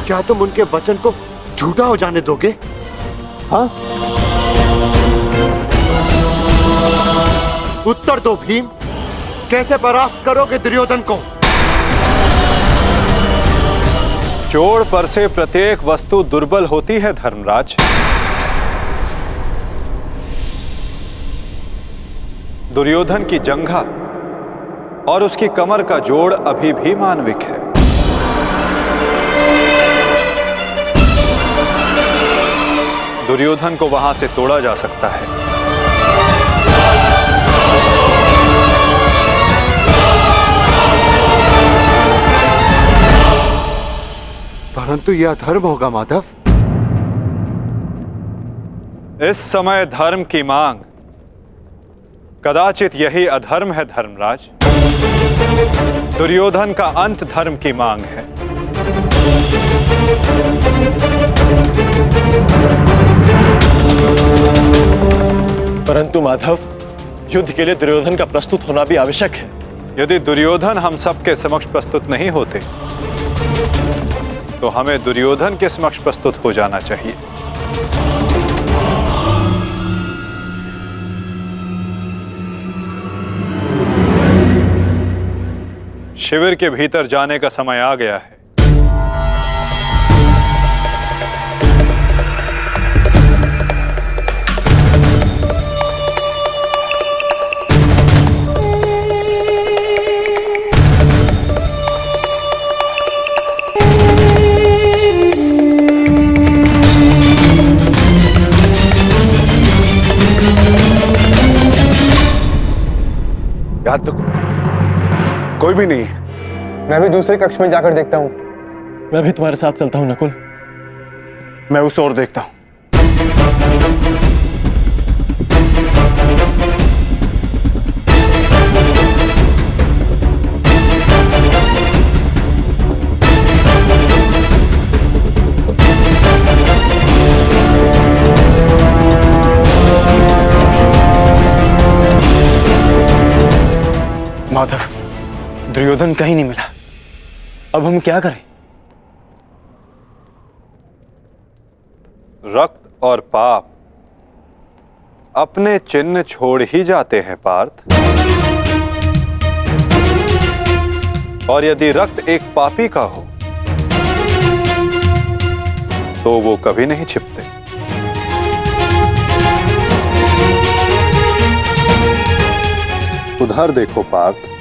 क्या तुम उनके वचन को झूठा हो जाने दोगे? हाँ? उत्तर दो भीम, कैसे परास्त करोगे दुर्योधन को? जोड़ पर से प्रत्येक वस्तु दुर्बल होती है धर्मराज। दुर्योधन की जंघा और उसकी कमर का जोड़ अभी भी मानविक है। दुर्योधन को वहां से तोड़ा जा सकता है। परंतु यह अधर्म होगा माधव। इस समय धर्म की मांग, कदाचित यही अधर्म है धर्मराज। दुर्योधन का अंत धर्म की मांग है। परंतु माधव, युद्ध के लिए दुर्योधन का प्रस्तुत होना भी आवश्यक है। यदि दुर्योधन हम सबके समक्ष प्रस्तुत नहीं होते तो हमें दुर्योधन के समक्ष प्रस्तुत हो जाना चाहिए। शिविर के भीतर जाने का समय आ गया है। याद तो कोई भी नहीं है। मैं भी दूसरे कक्ष में जाकर देखता हूँ। मैं भी तुम्हारे साथ चलता हूँ नकुल। मैं उस ओर देखता हूँ। माधव, दुर्योधन कहीं नहीं मिला। अब हम क्या करें? रक्त और पाप अपने चिन्ह छोड़ ही जाते हैं पार्थ। और यदि रक्त एक पापी का हो तो वो कभी नहीं छिपते। उधर देखो पार्थ।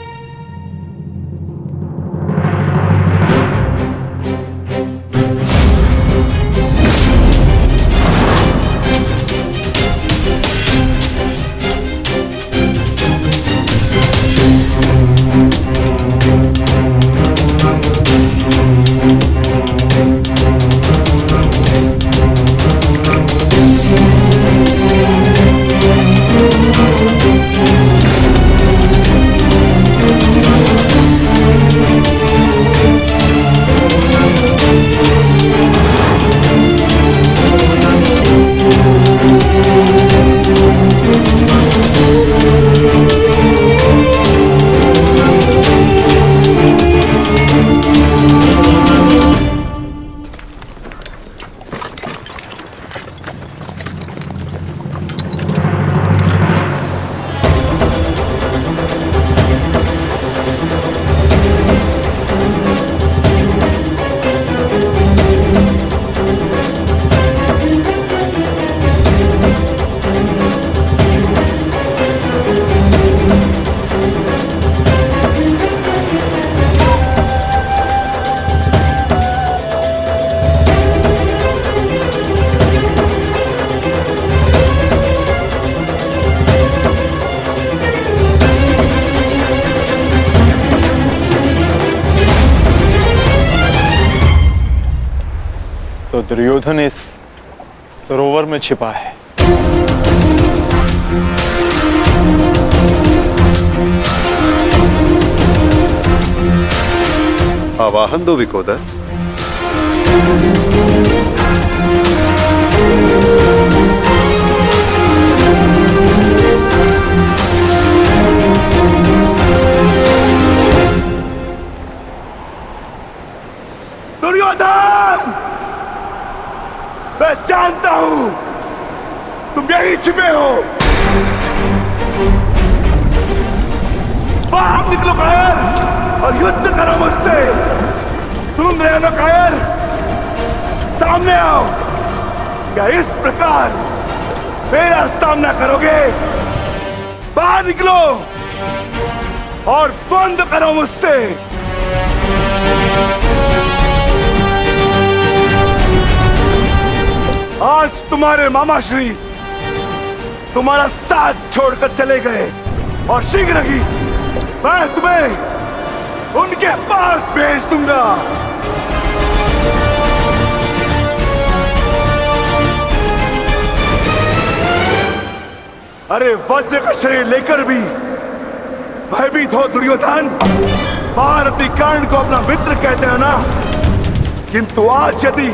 तो दुर्योधन इस सरोवर में छिपा है। आवाहन दो विकोदर। दुर्योधन! दुर्योधन, मैं जानता हूं तुम यहीं छिपे हो। बाहर निकलो कायर और युद्ध करो मुझसे। सुन रहे हो ना कायर? सामने आओ। क्या इस प्रकार मेरा सामना करोगे? बाहर निकलो और बंद करो मुझसे। आज तुम्हारे मामा श्री तुम्हारा साथ छोड़कर चले गए और शीघ्र ही मैं तुम्हें उनके पास भेज दूंगा। अरे वज्र का शरीर लेकर भी भयभीत हो दुर्योधन। महारथी कर्ण को अपना मित्र कहते हैं ना, किंतु आज यदि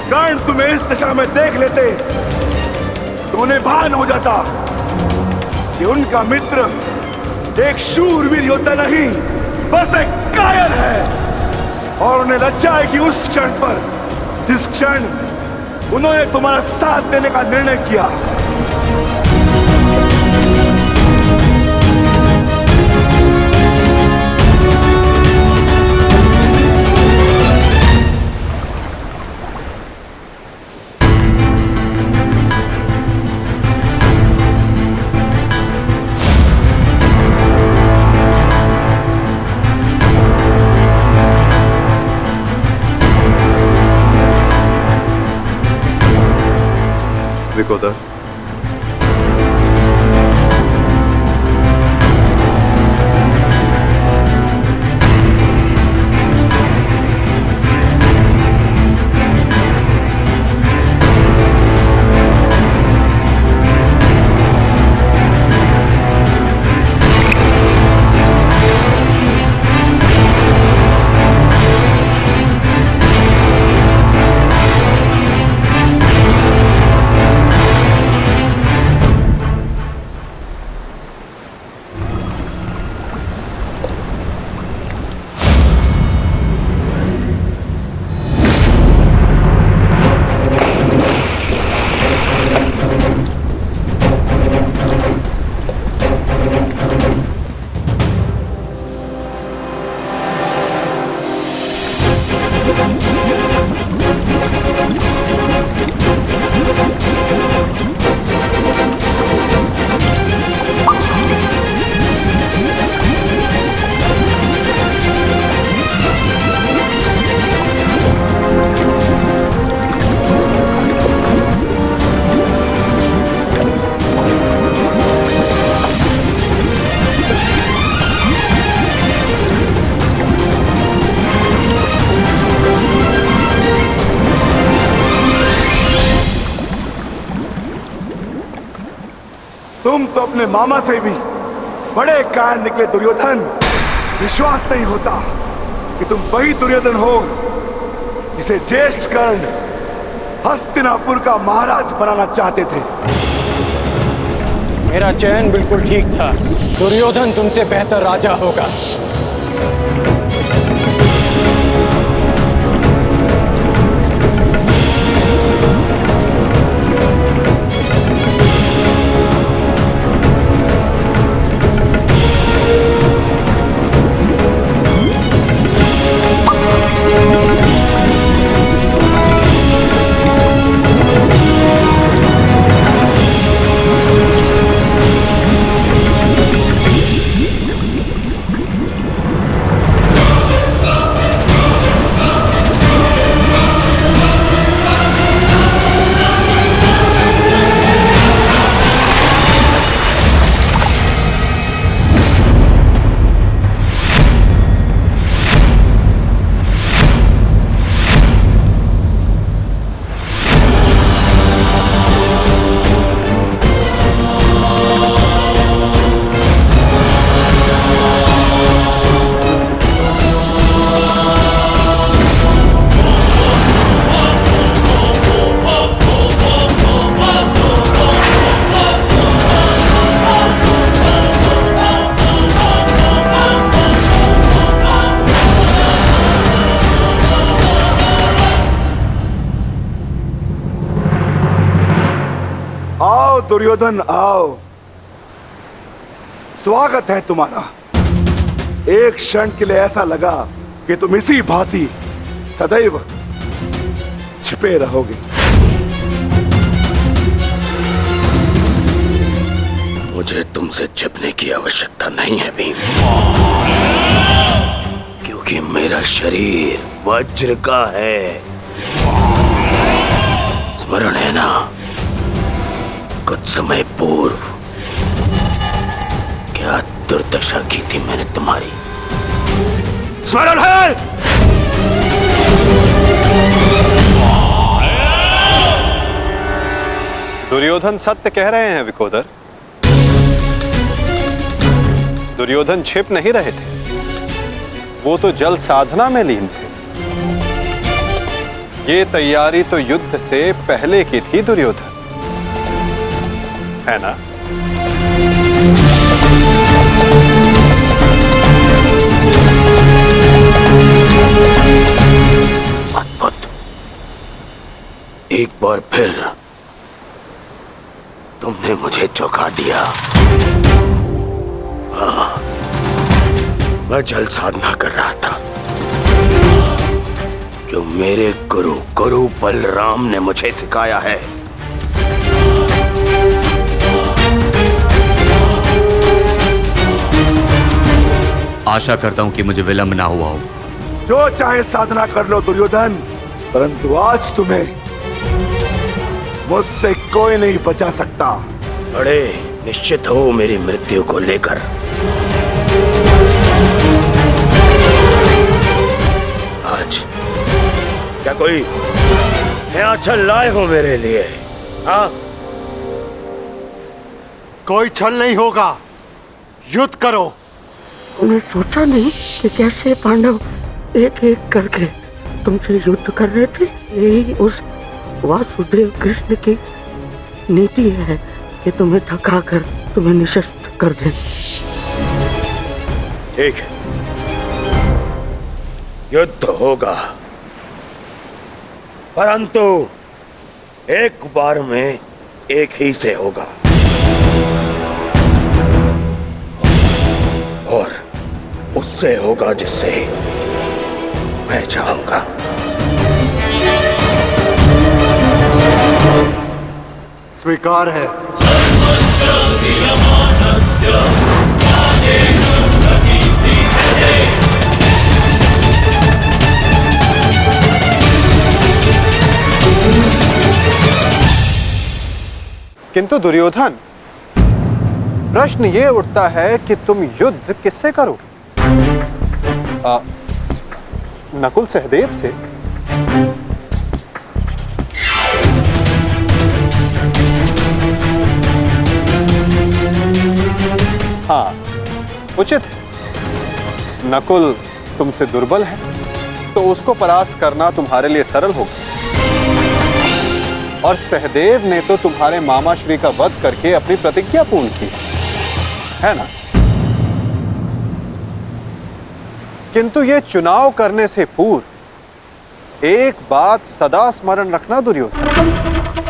कर्ण तुम्हें इस दिशा में देख लेते तो उन्हें भान हो जाता कि उनका मित्र एक शूरवीर योद्धा नहीं, बस एक कायर है। और उन्हें लज्जा आएगी उस क्षण पर जिस क्षण उन्होंने तुम्हारा साथ देने का निर्णय किया। विकोदर, तुम तो अपने मामा से भी बड़े कायर निकले दुर्योधन। विश्वास नहीं होता कि तुम वही दुर्योधन हो जिसे ज्येष्ठ कर्ण हस्तिनापुर का महाराज बनाना चाहते थे। मेरा चयन बिल्कुल ठीक था। दुर्योधन तुमसे बेहतर राजा होगा। दुर्योधन आओ, स्वागत है तुम्हारा। एक क्षण के लिए ऐसा लगा कि तुम इसी भांति सदैव छिपे रहोगे। मुझे तुमसे छिपने की आवश्यकता नहीं है भीम, क्योंकि मेरा शरीर वज्र का है। स्मरण है ना, कुछ समय पूर्व क्या दुर्दशा की थी मैंने तुम्हारी? स्मरण है? दुर्योधन सत्य कह रहे हैं विकोदर। दुर्योधन छिप नहीं रहे थे, वो तो जल साधना में लीन थे। ये तैयारी तो युद्ध से पहले की थी दुर्योधन, है ना? अद्भुत। एक बार फिर तुमने मुझे चौंका दिया। हाँ, मैं जल साधना कर रहा था जो मेरे गुरु बलराम ने मुझे सिखाया है। आशा करता हूं कि मुझे विलंब ना हुआ हो। जो चाहे साधना कर लो दुर्योधन, परंतु आज तुम्हें मुझसे कोई नहीं बचा सकता। बड़े निश्चित हो मेरी मृत्यु को लेकर। आज क्या कोई नया छल लाए हो मेरे लिए? हाँ, कोई छल नहीं होगा, युद्ध करो। उन्हें सोचा नहीं कि कैसे पांडव एक एक करके तुमसे युद्ध कर रहे थे। यही उस वासुदेव कृष्ण की नीति है कि तुम्हें थकाकर तुम्हें निशस्त्र कर दे। ठीक है, युद्ध होगा, परंतु एक बार में एक ही से होगा, और उससे होगा जिससे मैं चाहूंगा। स्वीकार है। किंतु दुर्योधन, प्रश्न ये उठता है कि तुम युद्ध किससे करोगे? नकुल सहदेव से? हाँ, उचित है। नकुल तुमसे दुर्बल है, तो उसको परास्त करना तुम्हारे लिए सरल होगा। और सहदेव ने तो तुम्हारे मामा श्री का वध करके अपनी प्रतिज्ञा पूर्ण की है ना? किंतु यह चुनाव करने से पूर्व एक बात सदा स्मरण रखना दुर्योधन,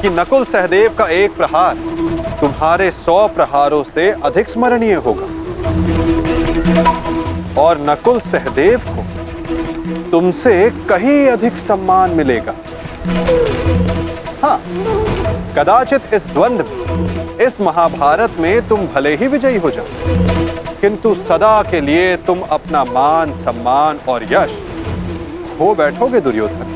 कि नकुल सहदेव का एक प्रहार तुम्हारे 100 प्रहारों से अधिक स्मरणीय होगा, और नकुल सहदेव को तुमसे कहीं अधिक सम्मान मिलेगा। हाँ, कदाचित इस द्वंद्व में, इस महाभारत में तुम भले ही विजयी हो जाओ, किंतु सदा के लिए तुम अपना मान, सम्मान और यश खो बैठोगे दुर्योधन।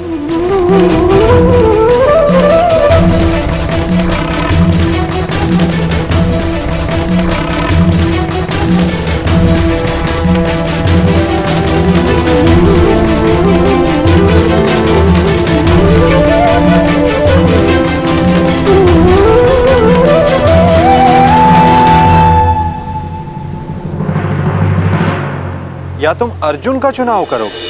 या तुम अर्जुन का चुनाव करोगे,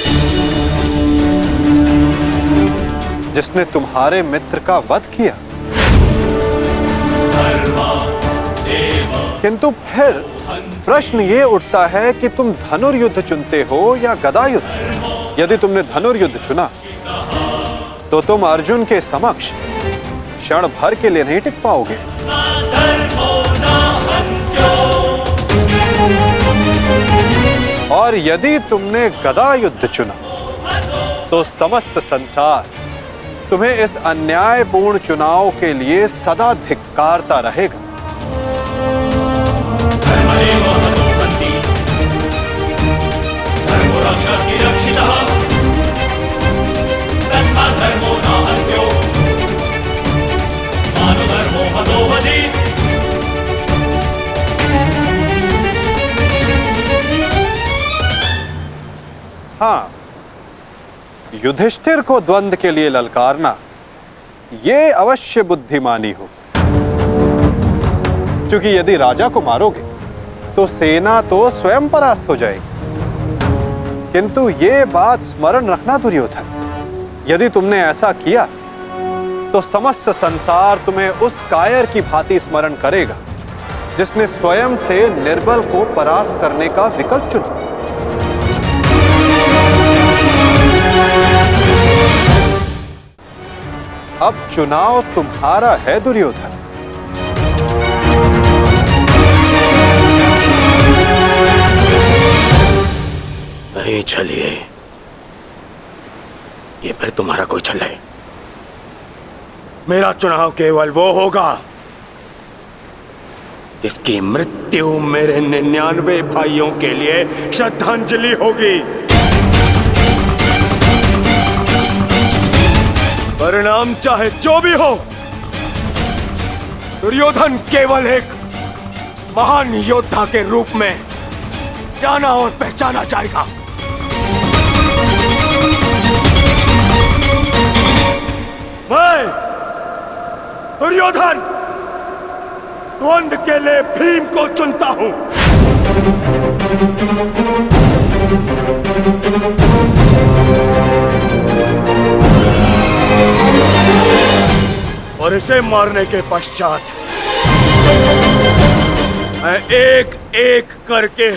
जिसने तुम्हारे मित्र का वध किया। किंतु फिर प्रश्न ये उठता है कि तुम धनुर्युद्ध चुनते हो या गदा युद्ध। यदि तुमने धनुर्युद्ध चुना तो तुम अर्जुन के समक्ष क्षण भर के लिए नहीं टिक पाओगे। और यदि तुमने गदा युद्ध चुना तो समस्त संसार तुम्हें इस अन्यायपूर्ण चुनाव के लिए सदा धिक्कारता रहेगा। हाँ, युधिष्ठिर को द्वंद्व के लिए ललकारना ये अवश्य बुद्धिमानी हो, क्योंकि यदि राजा को मारोगे तो सेना तो स्वयं परास्त हो जाएगी। किंतु ये बात स्मरण रखना दुर्योधन, यदि तुमने ऐसा किया तो समस्त संसार तुम्हें उस कायर की भांति स्मरण करेगा जिसने स्वयं से निर्बल को परास्त करने का विकल्प चुना। अब चुनाव तुम्हारा है दुर्योधन। नहीं चलिए, ये फिर तुम्हारा कोई छल है। मेरा चुनाव केवल वो होगा जिसकी मृत्यु मेरे 99 भाइयों के लिए श्रद्धांजलि होगी। परिणाम चाहे जो भी हो, दुर्योधन केवल एक महान योद्धा के रूप में जाना और पहचाना जाएगा। मैं दुर्योधन द्वंद्व के लिए भीम को चुनता हूं। और इसे मारने के पश्चात मैं एक एक करके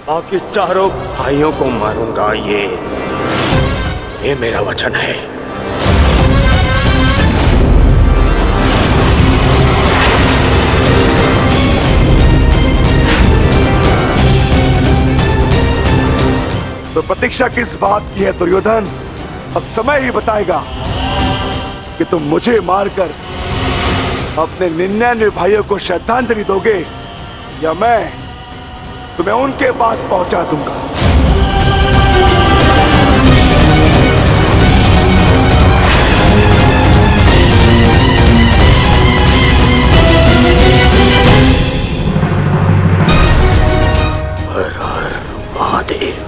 बाकी चारों भाइयों को मारूंगा। ये मेरा वचन है। तो प्रतीक्षा किस बात की है दुर्योधन? अब समय ही बताएगा कि तुम मुझे मारकर अपने 99 भाइयों को श्रद्धांजलि दोगे या मैं तुम्हें उनके पास पहुंचा दूंगा। हर हर महादेव।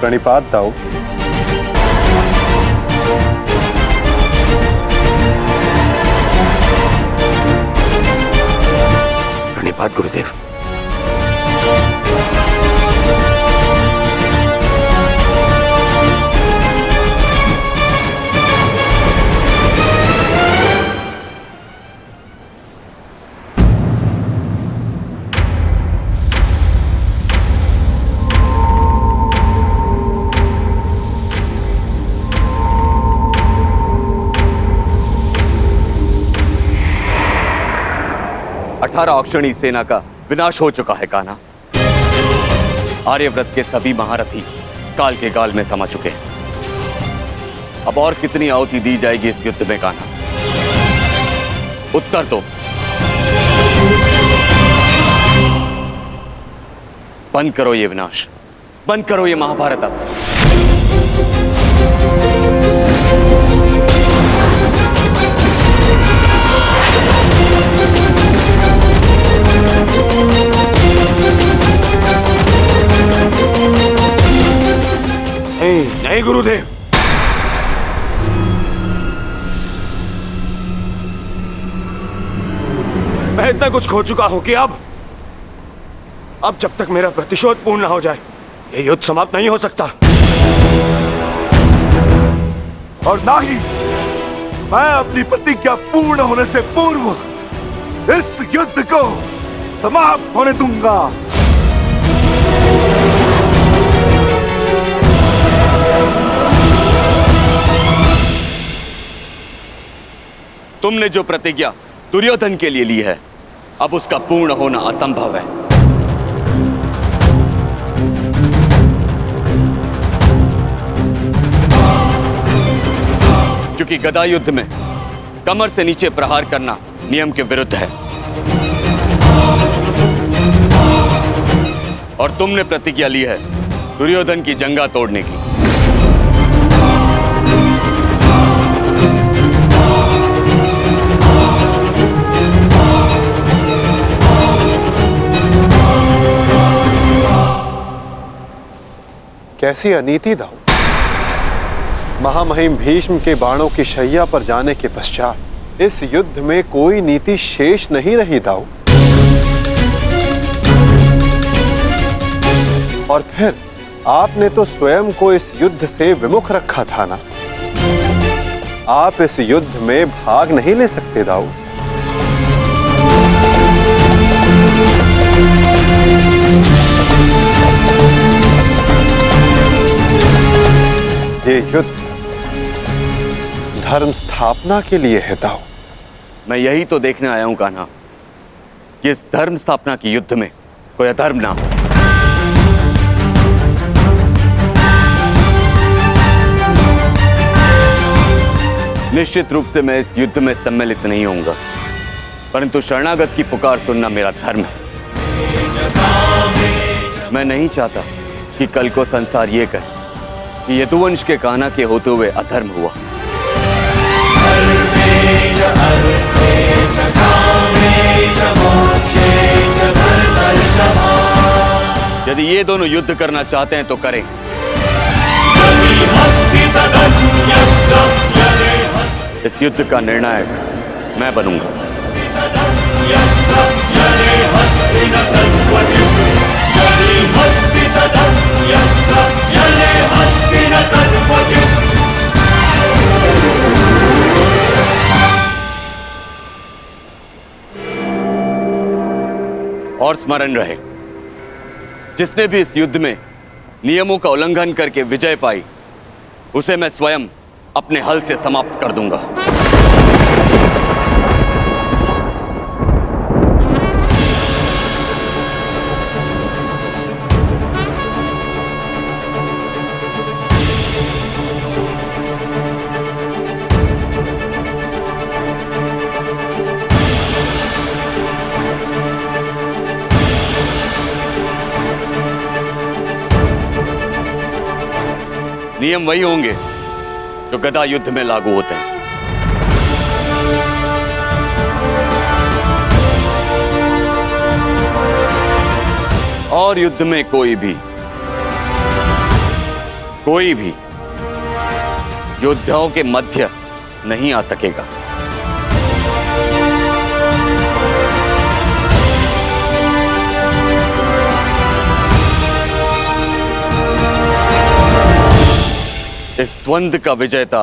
प्रणिपात दाओ। प्रणिपात गुरुदेव। अक्षणी सेना का विनाश हो चुका है कान्हा। आर्यव्रत के सभी महारथी काल के गाल में समा चुके हैं। अब और कितनी आहुति दी जाएगी इस युद्ध में कान्हा? उत्तर दो। बंद करो ये विनाश, बंद करो ये महाभारत अब। नहीं गुरुदेव, मैं इतना कुछ खो चुका हूं कि अब जब तक मेरा प्रतिशोध पूर्ण ना हो जाए ये युद्ध समाप्त नहीं हो सकता। और ना ही मैं अपनी प्रतिज्ञा पूर्ण होने से पूर्व इस युद्ध को समाप्त होने दूंगा। तुमने जो प्रतिज्ञा दुर्योधन के लिए ली है, अब उसका पूर्ण होना असंभव है। क्योंकि गदा युद्ध में कमर से नीचे प्रहार करना नियम के विरुद्ध है। और तुमने प्रतिज्ञा ली है दुर्योधन की जंगा तोड़ने की। कैसी अनीति दाऊ! महामहिम भीष्म के बाणों की शैया पर जाने के पश्चात इस युद्ध में कोई नीति शेष नहीं रही दाऊ। और फिर आपने तो स्वयं को इस युद्ध से विमुख रखा था ना। आप इस युद्ध में भाग नहीं ले सकते दाऊ। ये युद्ध धर्म स्थापना के लिए है दाऊ। मैं यही तो देखने आया हूं कान्हा कि इस धर्म स्थापना की युद्ध में कोई अधर्म ना हो। निश्चित रूप से मैं इस युद्ध में सम्मिलित नहीं होऊंगा, परंतु शरणागत की पुकार सुनना मेरा धर्म है। मैं नहीं चाहता कि कल को संसार ये कहे कि यदुवंश के कान्हा के होते हुए अधर्म हुआ। यदि ये दोनों युद्ध करना चाहते हैं तो करें। इस युद्ध का निर्णायक मैं बनूंगा। और स्मरण रहे, जिसने भी इस युद्ध में नियमों का उल्लंघन करके विजय पाई, उसे मैं स्वयं अपने हल से समाप्त कर दूंगा। नियम वही होंगे जो गदा युद्ध में लागू होते हैं। और युद्ध में कोई भी योद्धाओं के मध्य नहीं आ सकेगा। इस द्वंद्व का विजेता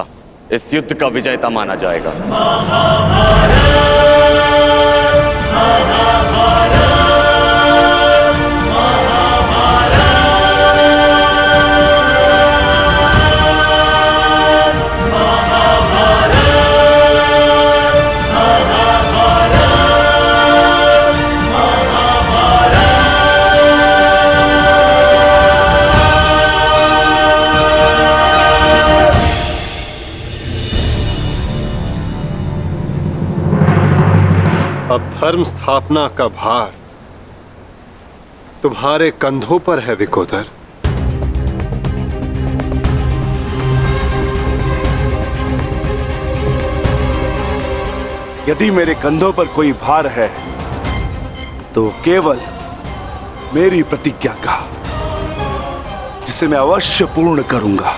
इस युद्ध का विजेता माना जाएगा। अब धर्म स्थापना का भार तुम्हारे कंधों पर है विकोदर। यदि मेरे कंधों पर कोई भार है तो केवल मेरी प्रतिज्ञा का, जिसे मैं अवश्य पूर्ण करूंगा।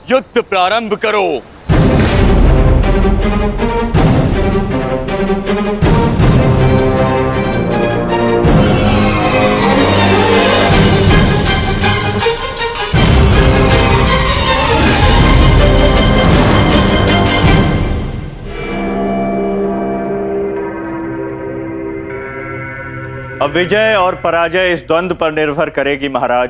युद्ध प्रारंभ करो। अब विजय और पराजय इस द्वंद्व पर निर्भर करेगी महाराज।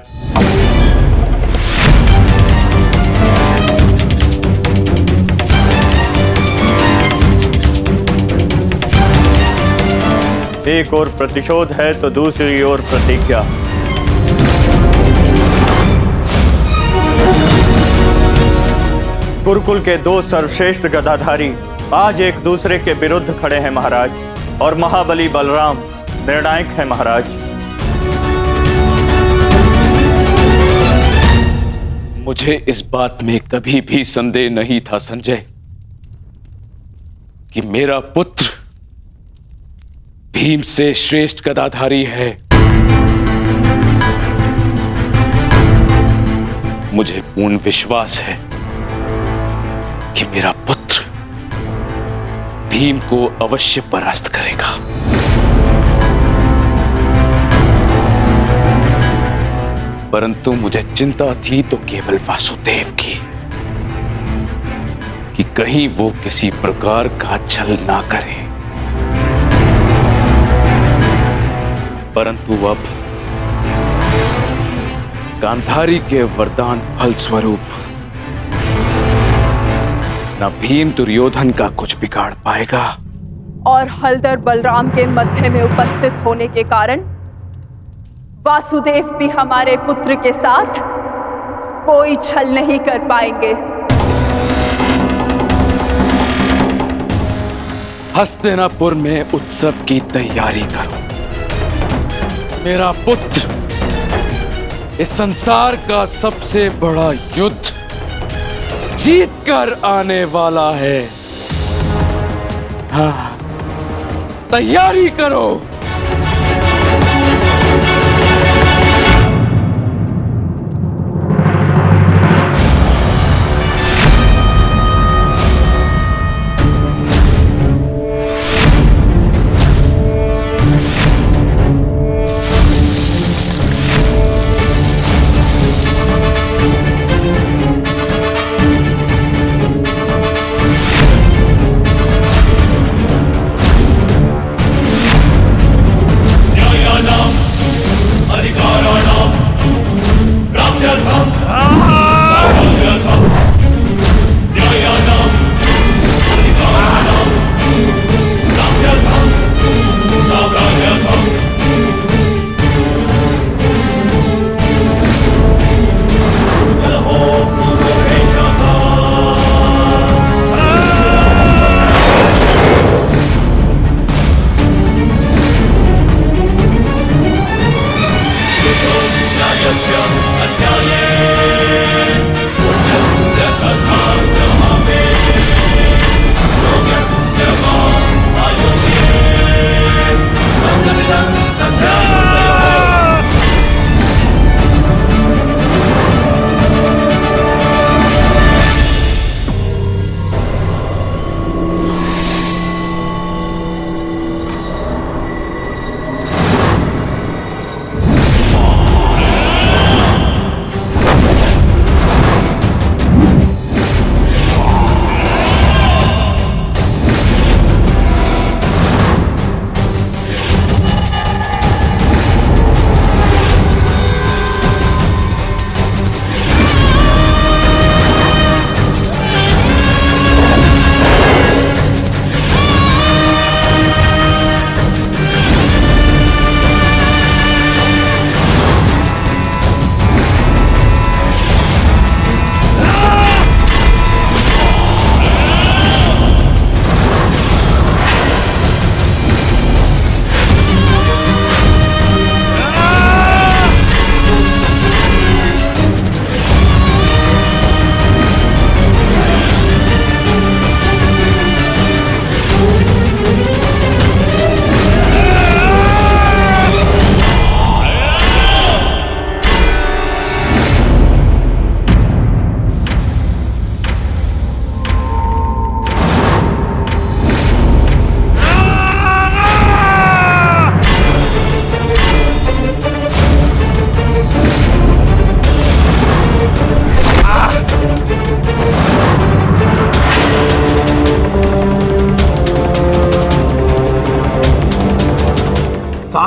एक ओर प्रतिशोध है तो दूसरी ओर प्रतिज्ञा। गुरुकुल के दो सर्वश्रेष्ठ गदाधारी आज एक दूसरे के विरुद्ध खड़े हैं महाराज, और महाबली बलराम निर्णायक है महाराज। मुझे इस बात में कभी भी संदेह नहीं था संजय कि मेरा पुत्र भीम से श्रेष्ठ गदाधारी है। मुझे पूर्ण विश्वास है कि मेरा पुत्र भीम को अवश्य परास्त करेगा। परंतु मुझे चिंता थी तो केवल वासुदेव की, कि कहीं वो किसी प्रकार का छल ना करे। परंतु अब गांधारी के वरदान फल स्वरूप न भीम दुर्योधन का कुछ बिगाड़ पाएगा, और हलधर बलराम के मध्य में उपस्थित होने के कारण वासुदेव भी हमारे पुत्र के साथ कोई छल नहीं कर पाएंगे। हस्तिनापुर में उत्सव की तैयारी करो। मेरा पुत्र इस संसार का सबसे बड़ा युद्ध जीत कर आने वाला है। हाँ, तैयारी करो।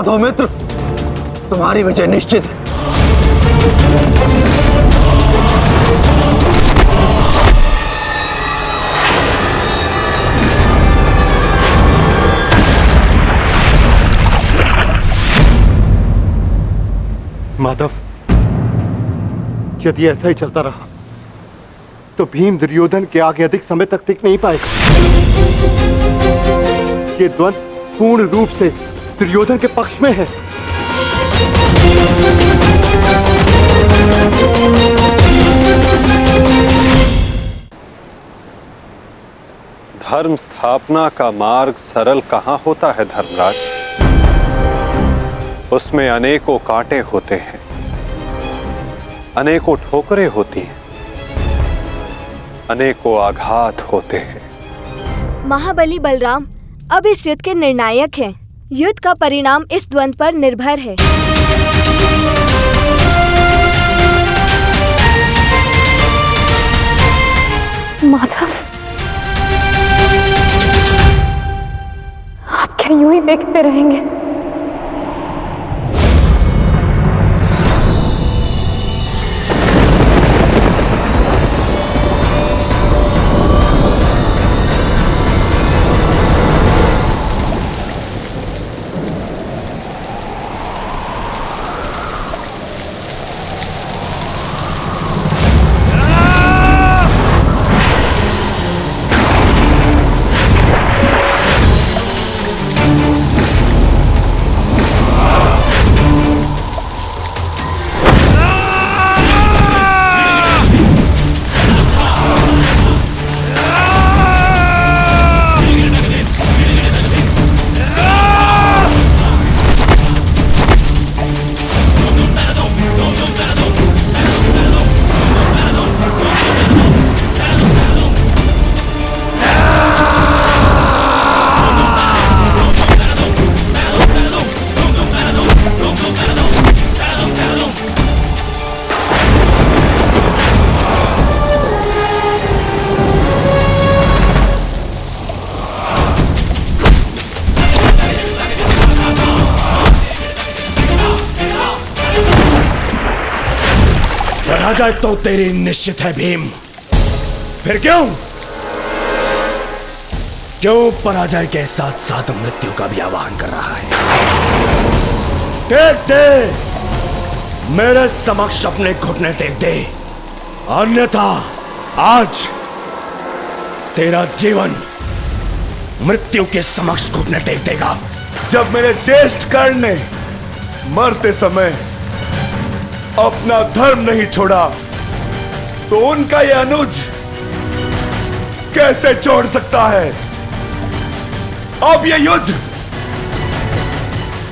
माधव मित्र, तुम्हारी विजय निश्चित है। माधव, यदि ऐसा ही चलता रहा तो भीम दुर्योधन के आगे अधिक समय तक टिक नहीं पाएगा। ये द्वंद्व पूर्ण रूप से दुर्योधन के पक्ष में है। धर्म स्थापना का मार्ग सरल कहां होता है धर्मराज? उसमें अनेकों कांटे होते हैं, अनेकों ठोकरें होती हैं, अनेकों आघात होते हैं। महाबली बलराम अब इस युद्ध के निर्णायक हैं। युद्ध का परिणाम इस द्वंद्व पर निर्भर है। माधव, आप क्या यूं ही देखते रहेंगे? पराजय तो तेरी निश्चित है भीम। फिर क्यों पराजय के साथ साथ मृत्यु का भी आह्वान कर रहा है? टेक दे, मेरे समक्ष अपने घुटने टेक दे, अन्यथा आज तेरा जीवन मृत्यु के समक्ष घुटने टेक देगा। जब मेरे ज्येष्ठ कर्ण ने मरते समय अपना धर्म नहीं छोड़ा तो उनका यह अनुज कैसे छोड़ सकता है? अब यह युद्ध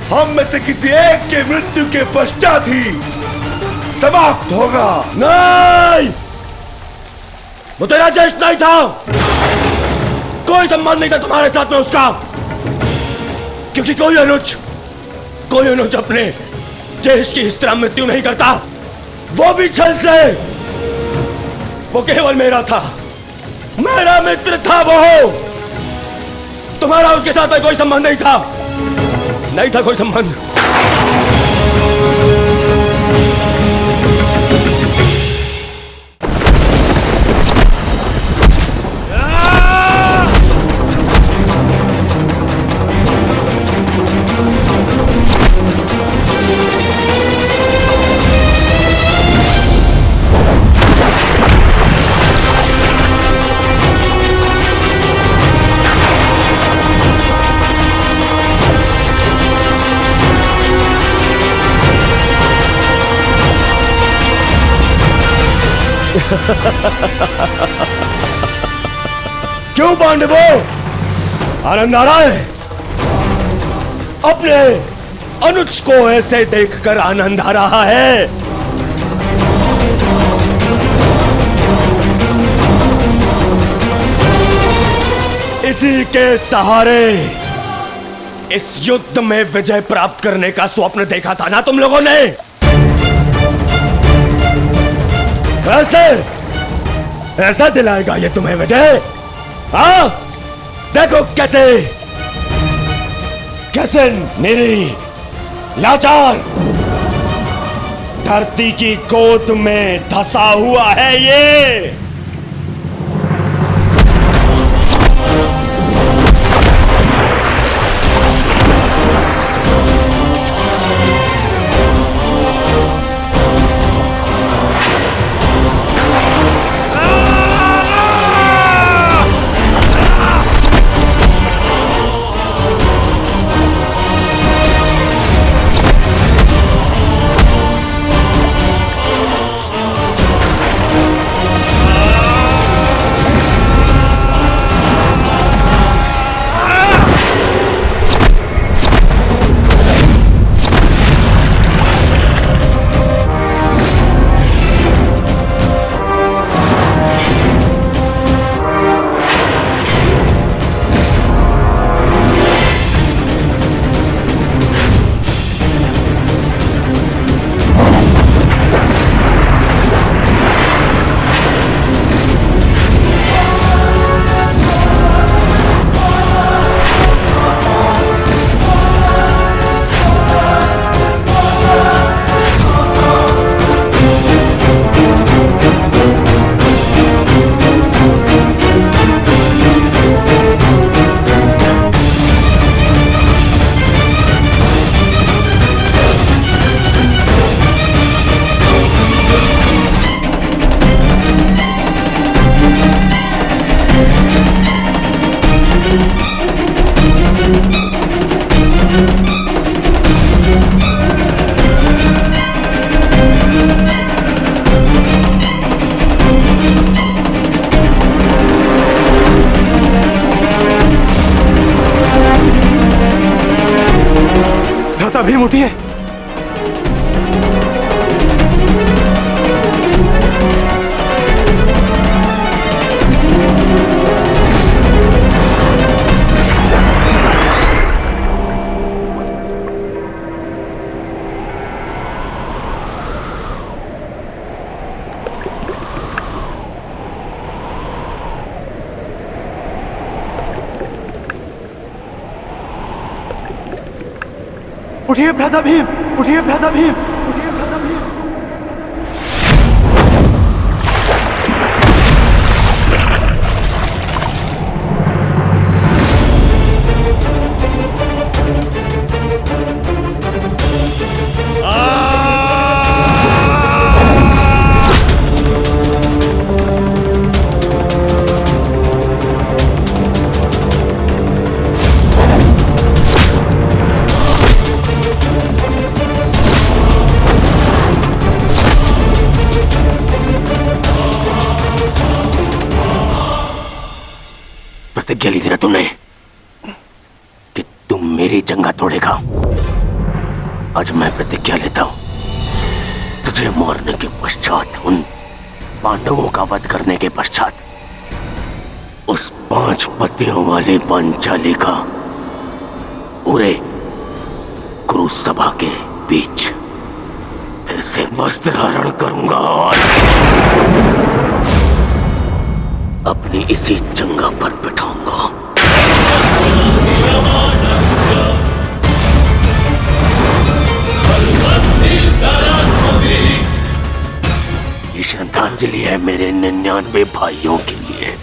हम में से किसी एक के मृत्यु के पश्चात ही समाप्त होगा। नहीं, वो तेरा ज्येष्ठ नहीं था, कोई संबंध नहीं था तुम्हारे साथ में उसका, क्योंकि कोई अनुज अपने ज्येष्ठ की इस तरह मृत्यु नहीं करता, वो भी छल से। वो केवल मेरा था, मेरा मित्र था वो। तुम्हारा उसके साथ में कोई संबंध नहीं था कोई संबंध। क्यों पांडवों, आनंद आ रहा है? अपने अनुज को ऐसे देखकर आनंद आ रहा है? इसी के सहारे इस युद्ध में विजय प्राप्त करने का स्वप्न देखा था ना तुम लोगों ने? ऐसा दिलाएगा ये तुम्हें विजय? हाँ, देखो कैसे मेरी लाचार, धरती की गोद में धसा हुआ है ये। भीम उठिए। उठिए भ्राता भीम, उठिए भ्राता भीम, उठिए भ्राता भीम। प्रतिज्ञा ली थी ना तुमने कि तुम मेरी जंगा तोड़ेगा। आज मैं प्रतिज्ञा लेता हूं, तुझे मारने के पश्चात, उन पांडवों का वध करने के पश्चात, उस 5 पतियों वाली पांचाली का पूरे कुरुसभा के बीच फिर से वस्त्र हरण करूंगा और अपनी इसी जंगा पर बिठाऊंगा। ये श्रद्धांजलि है मेरे 99 भाइयों के लिए।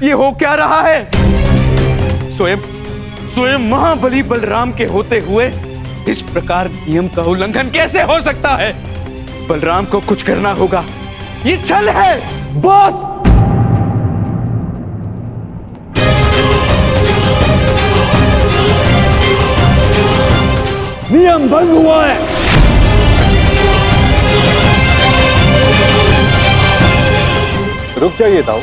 ये हो क्या रहा है? स्वयं महाबली बलराम के होते हुए इस प्रकार नियम का उल्लंघन कैसे हो सकता है? बलराम को कुछ करना होगा। ये छल है बॉस। नियम भंग हुआ है। रुक जाइए दाऊ।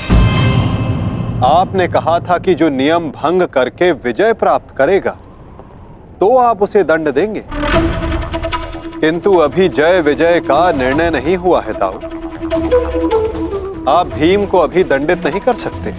आपने कहा था कि जो नियम भंग करके विजय प्राप्त करेगा तो आप उसे दंड देंगे, किंतु अभी जय विजय का निर्णय नहीं हुआ है दाऊ। आप भीम को अभी दंडित नहीं कर सकते।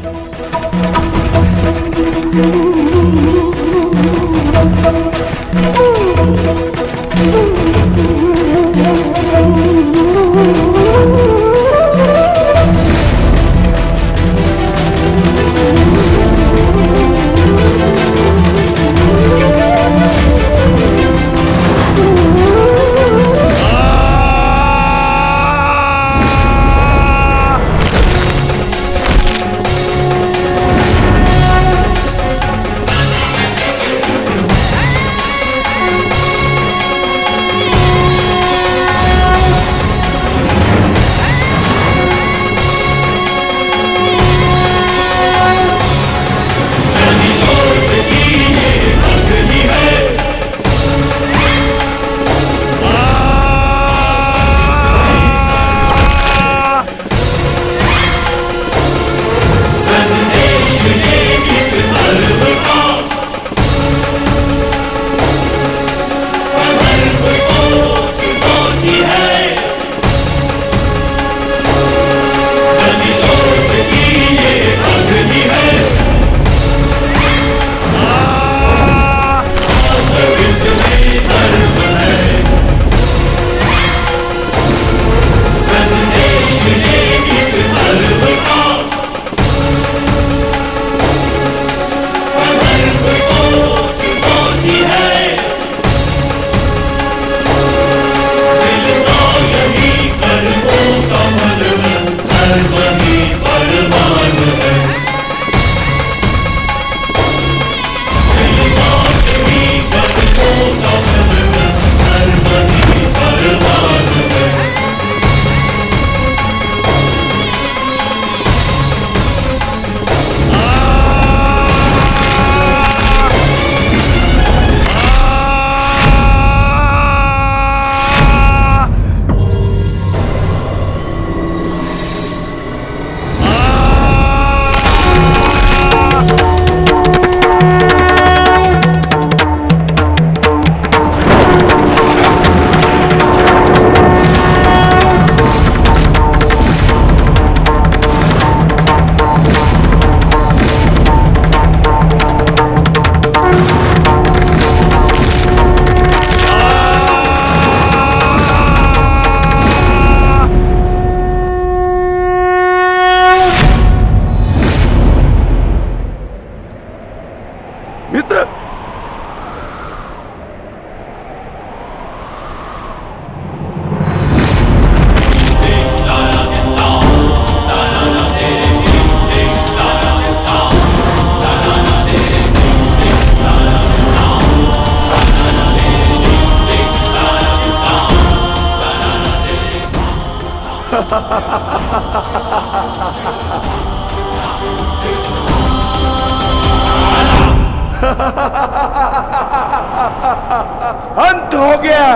अंत हो गया,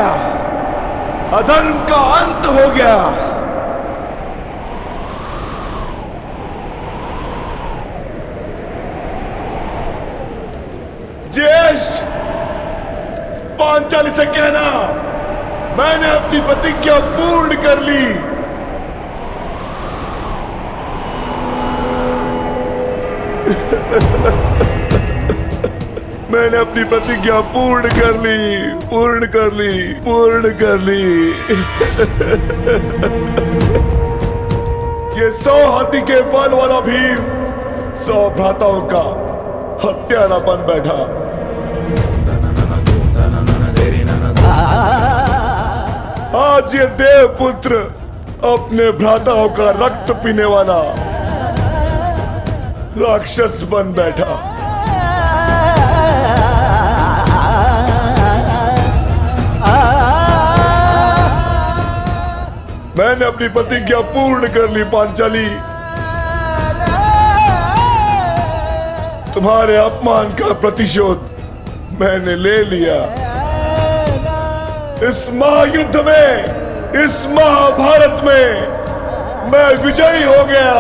अधर्म का अंत हो गया। ज्येष्ठ, पांचाली से कहना मैंने अपनी प्रतिज्ञा पूर्ण कर ली। मैंने अपनी प्रतिज्ञा पूर्ण कर ली, पूर्ण कर ली, पूर्ण कर ली। ये 100 हाथी के बल वाला भीम 100 भ्राताओं का हत्यारा बन बैठा। आज ये देवपुत्र अपने भ्राताओं का रक्त पीने वाला राक्षस बन बैठा। मैंने अपनी प्रतिज्ञा पूर्ण कर ली पांचाली। तुम्हारे अपमान का प्रतिशोध मैंने ले लिया। इस महायुद्ध में, इस महाभारत में मैं विजयी हो गया।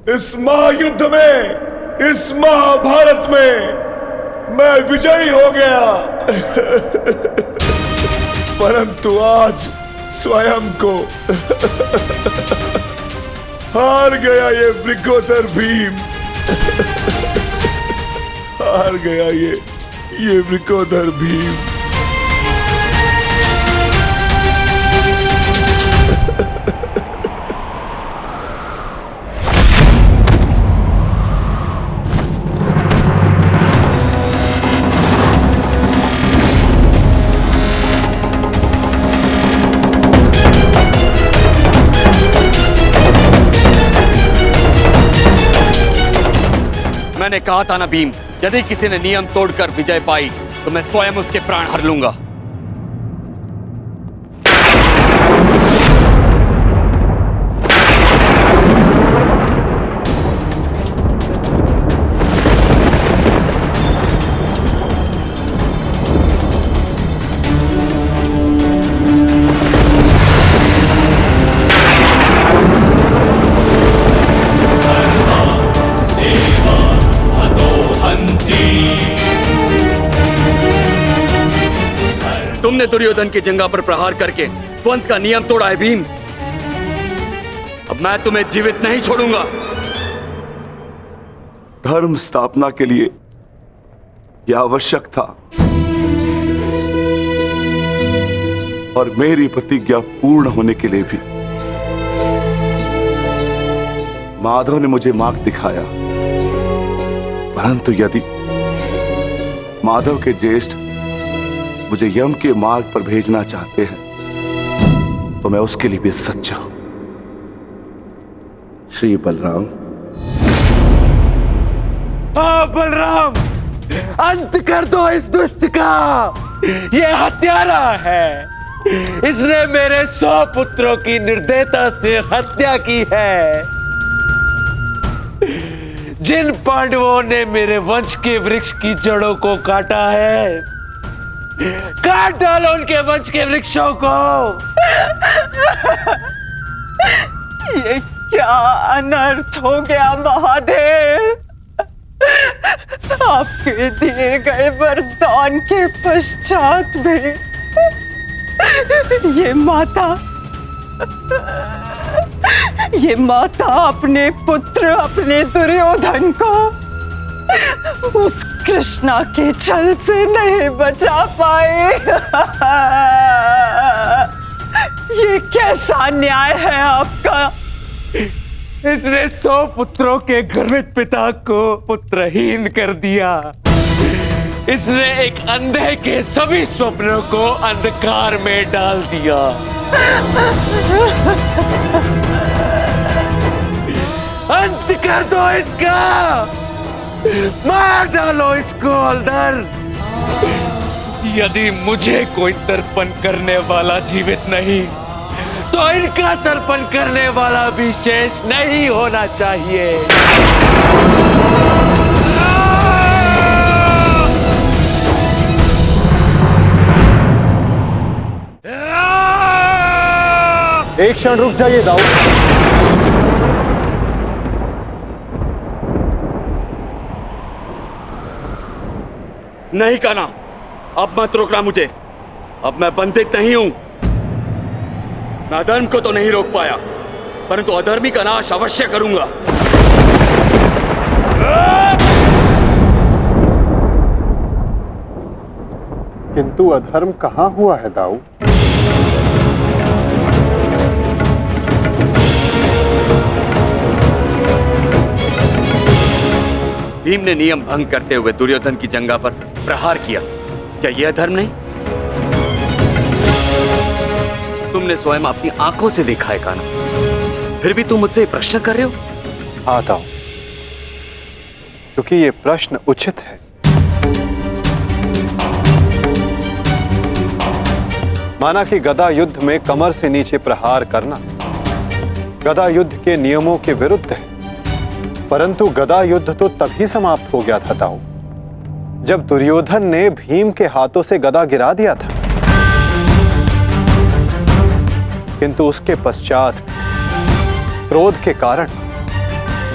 इस महायुद्ध में, इस महाभारत में मैं विजयी हो गया। परंतु आज स्वयं को हार गया ये वृकोदर भीम। हार गया ये वृकोदर भीम। मैंने कहा था ना भीम, यदि किसी ने नियम तोड़कर विजय पाई तो मैं स्वयं उसके प्राण हर लूंगा। तुमने दुर्योधन की जंगा पर प्रहार करके द्वंद का नियम तोड़ा है भीम। अब मैं तुम्हें जीवित नहीं छोड़ूंगा। धर्म स्थापना के लिए यह आवश्यक था और मेरी प्रतिज्ञा पूर्ण होने के लिए भी। माधव ने मुझे मार्ग दिखाया, परंतु यदि माधव के ज्येष्ठ मुझे यम के मार्ग पर भेजना चाहते हैं तो मैं उसके लिए भी सच्चा हूं। श्री बलराम। बलराम, अंत कर दो इस दुष्ट का। ये हत्यारा है। इसने मेरे 100 पुत्रों की निर्दयता से हत्या की है। जिन पांडवों ने मेरे वंश के वृक्ष की जड़ों को काटा है, काट डालो उनके वंश के वृक्षों को। ये क्या अनर्थ हो गया महादेव। आपके दिए गए वरदान के पश्चात भी ये माता अपने पुत्र, अपने दुर्योधन को उस कृष्णा के छल से नहीं बचा पाए। ये कैसा न्याय है आपका। इसने 100 पुत्रों के गर्वित पिता को पुत्रहीन कर दिया। इसने एक अंधे के सभी स्वप्नों को अंधकार में डाल दिया। अंत कर दो इसका। मार डालो इसको अंदर। यदि मुझे कोई तर्पण करने वाला जीवित नहीं तो इनका तर्पण करने वाला भी शेष नहीं होना चाहिए। एक क्षण रुक जाइए दाऊद। नहीं कान्हा, अब मत रोकना मुझे। अब मैं बंधित नहीं हूं। मैं अधर्म को तो नहीं रोक पाया, परंतु अधर्मी का नाश अवश्य करूंगा। किंतु अधर्म कहां हुआ है दाऊ? भीम ने नियम भंग करते हुए दुर्योधन की जंघा पर प्रहार किया। क्या यह धर्म नहीं? तुमने स्वयं अपनी आंखों से देखा है कान्हा, फिर भी तुम मुझसे प्रश्न कर रहे हो? आता हूं, क्योंकि ये प्रश्न उचित है। माना कि गदा युद्ध में कमर से नीचे प्रहार करना गदा युद्ध के नियमों के विरुद्ध है, परंतु गदा युद्ध तो तभी समाप्त हो गया था दाऊ, जब दुर्योधन ने भीम के हाथों से गदा गिरा दिया था। किंतु उसके पश्चात क्रोध के कारण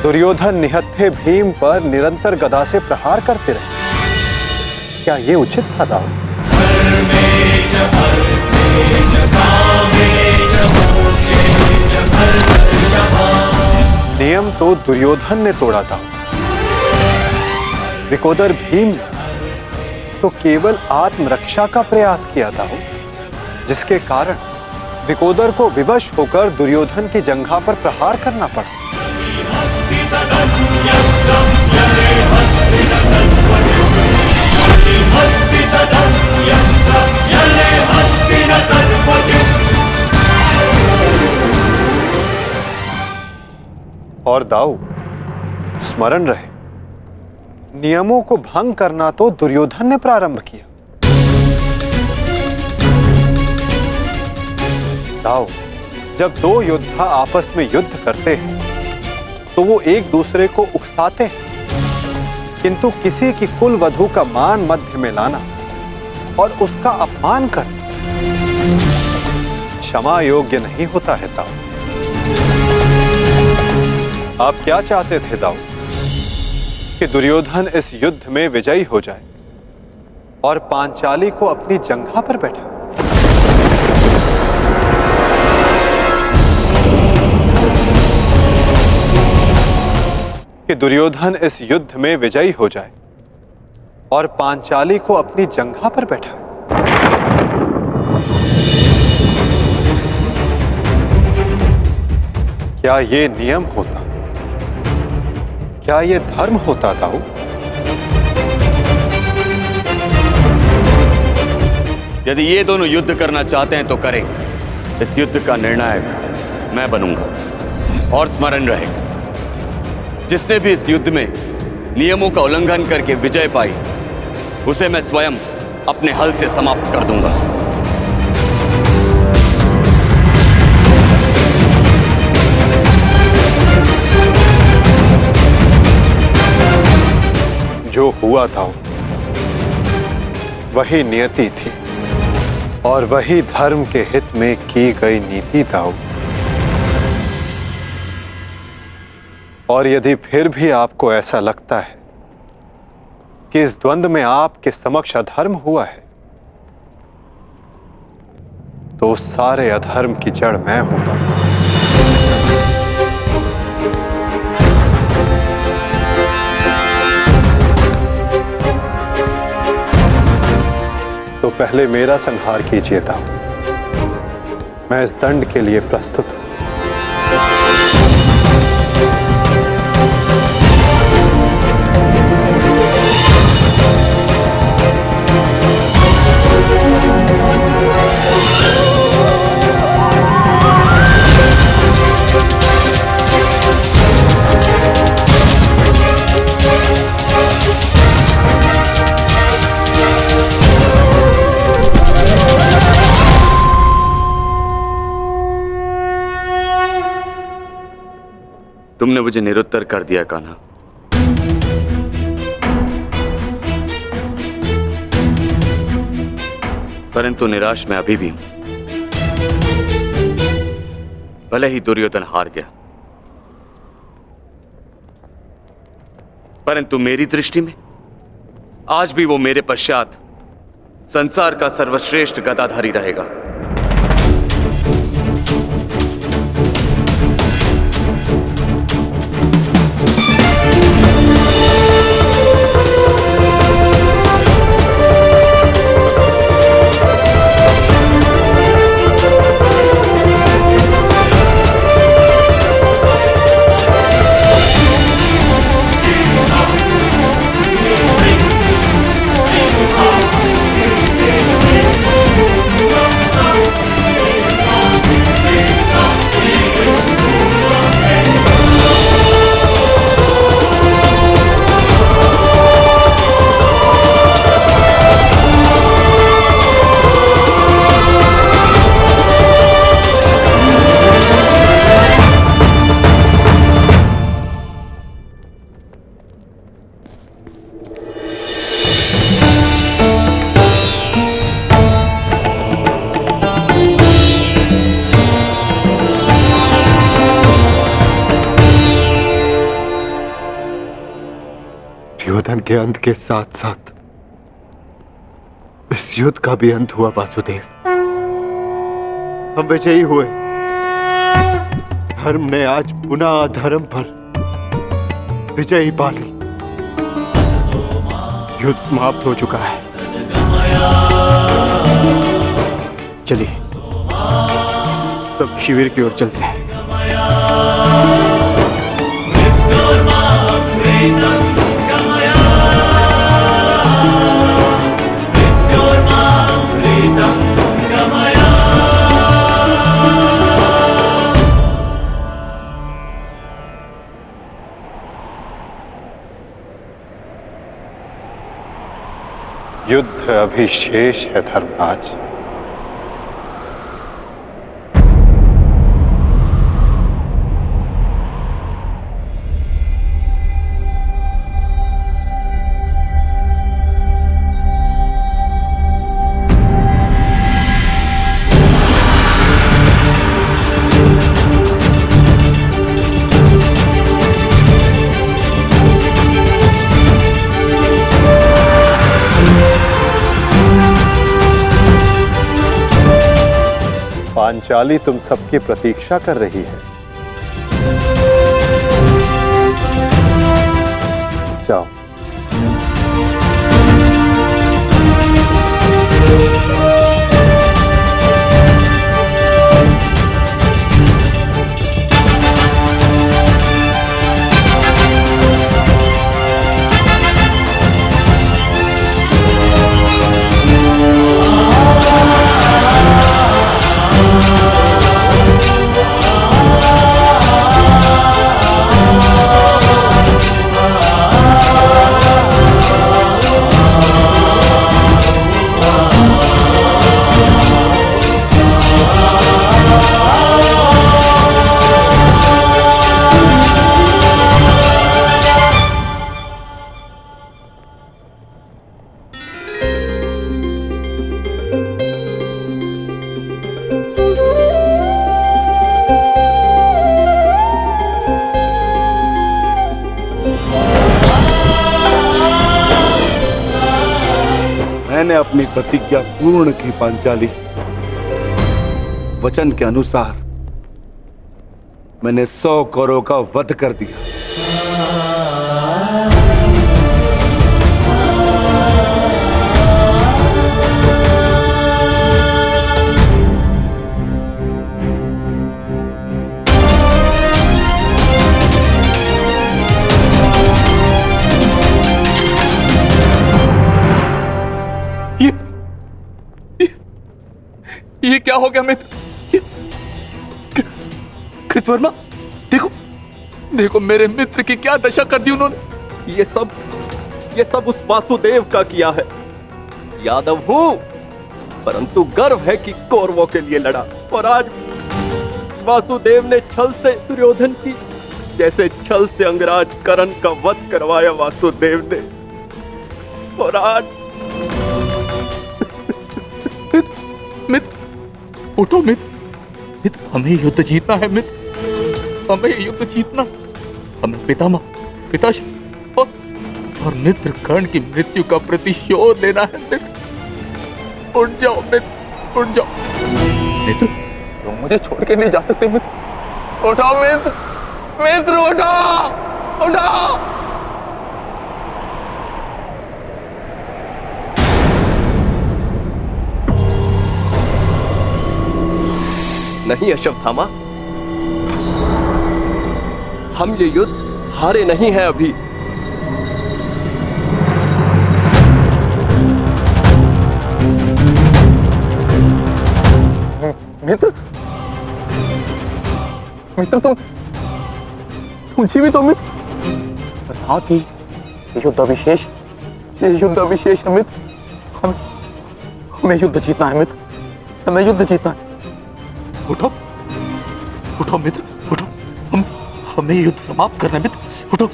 दुर्योधन निहत्थे भीम पर निरंतर गदा से प्रहार करते रहे। क्या यह उचित था दाऊ? नियम तो दुर्योधन ने तोड़ा था, विकोदर भीम ने तो केवल आत्मरक्षा का प्रयास किया था, जिसके कारण विकोदर को विवश होकर दुर्योधन की जंघा पर प्रहार करना पड़ा। और दाऊ, स्मरण रहे, नियमों को भंग करना तो दुर्योधन ने प्रारंभ किया। दाऊ, जब दो योद्धा आपस में युद्ध करते हैं तो वो एक दूसरे को उकसाते हैं, किंतु किसी की कुल वधू का मान मध्य में लाना और उसका अपमान करना क्षमा योग्य नहीं होता है दाऊ। आप क्या चाहते थे दाऊ? कि दुर्योधन इस युद्ध में विजयी हो जाए और पांचाली को अपनी जंघा पर बैठा? कि दुर्योधन इस युद्ध में विजयी हो जाए और पांचाली को अपनी जंघा पर बैठा? क्या ये नियम होता? क्या ये धर्म होता दाऊ? यदि ये दोनों युद्ध करना चाहते हैं तो करें। इस युद्ध का निर्णायक मैं बनूंगा। और स्मरण रहे, जिसने भी इस युद्ध में नियमों का उल्लंघन करके विजय पाई, उसे मैं स्वयं अपने हल से समाप्त कर दूंगा। जो हुआ था वही नियति थी और वही धर्म के हित में की गई नीति था। और यदि फिर भी आपको ऐसा लगता है कि इस द्वंद्व में आपके समक्ष अधर्म हुआ है, तो उस सारे अधर्म की जड़ मैं होता हूं। तो पहले मेरा संहार कीजिए दाऊ। मैं इस दंड के लिए प्रस्तुत हूं। तुमने मुझे निरुत्तर कर दिया कान्हा। परंतु निराश मैं अभी भी हूं। भले ही दुर्योधन हार गया, परंतु मेरी दृष्टि में आज भी वो मेरे पश्चात संसार का सर्वश्रेष्ठ गदाधारी रहेगा। दुर्योधन के अंत के साथ साथ इस युद्ध का भी अंत हुआ वासुदेव। हम विजयी हुए। धर्म ने आज पुनः अधर्म पर विजयी पा ली। युद्ध समाप्त हो चुका है। चलिए सब शिविर की ओर चलते हैं। युद्ध अभी शेष है धर्मराज। पांचाली तुम सबकी प्रतीक्षा कर रही है। जाओ। मैंने अपनी प्रतिज्ञा पूर्ण की पांचाली। वचन के अनुसार मैंने 100 कौरवों का वध कर दिया। ये क्या हो गया मित्र? कृतवर्मा, देखो देखो मेरे मित्र की क्या दशा कर दी उन्होंने। ये सब उस वासुदेव का किया है। यादव हूं, परंतु गर्व है कि कौरवों के लिए लड़ा। और आज वासुदेव ने छल से दुर्योधन की, जैसे छल से अंगराज कर्ण का वध करवाया वासुदेव ने। और आज मित्र उठो मित्र, हमें युद्ध जीतना है मित्र, हमें युद्ध जीतना। हमें पिताश्री और मित्र कर्ण की मृत्यु का प्रतिशोध लेना है मित्र। उठ जाओ मित्र, उठ जाओ मित्र, तुम मुझे छोड़ के नहीं जा सकते मित्र। उठो मित्र, मित्र उठो, उठो। नहीं अश्वत्थामा, हम ये युद्ध हारे नहीं हैं अभी। मित्र, मित्र तुम जीवित हो मित्र? साथ ही युद्ध अभिशेष है मित्र। हमें युद्ध जीतना है मित्र, हमें युद्ध जीतना है। उठो उठो मित्र, उठो, हमें युद्ध समाप्त करना है मित्र। उठो,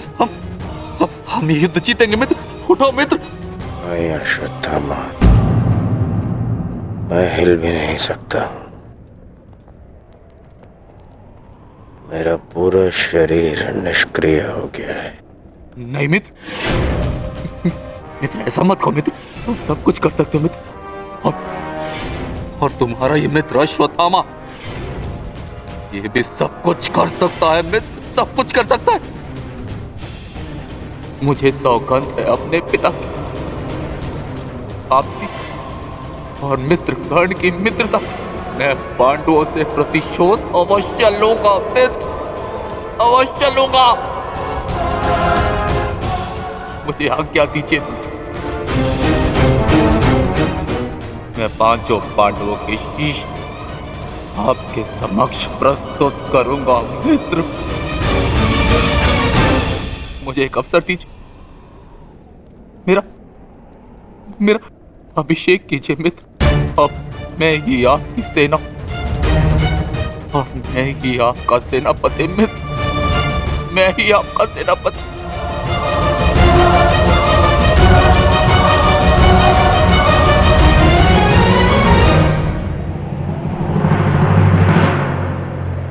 हम ये युद्ध जीतेंगे मित्र। उठो मित्र। नहीं अश्वत्थामा, मैं हिल भी नहीं सकता। मेरा पूरा शरीर निष्क्रिय हो गया है। नहीं मित्र, मित्र ऐसा मत कहो मित्र, तुम सब कुछ कर सकते हो मित्र। और तुम्हारा ये मित्र अश्वत्थामा, ये भी सब कुछ कर सकता है मित्र, सब कुछ कर सकता है। मुझे सौगंध है अपने पिता की, आपकी और मित्र कर्ण की मित्रता, मैं पांडवों से प्रतिशोध अवश्य लूंगा मित्र, अवश्य लूंगा। मुझे आज्ञा दीजिए, मैं पांचों पांडवों के शीश आपके समक्ष प्रस्तुत करूंगा मित्र। मुझे एक अवसर दीजिए, मेरा अभिषेक कीजिए मित्र। अब मैं ही आपकी सेना और मैं ही आपका सेनापति मित्र, मैं ही आपका सेनापति।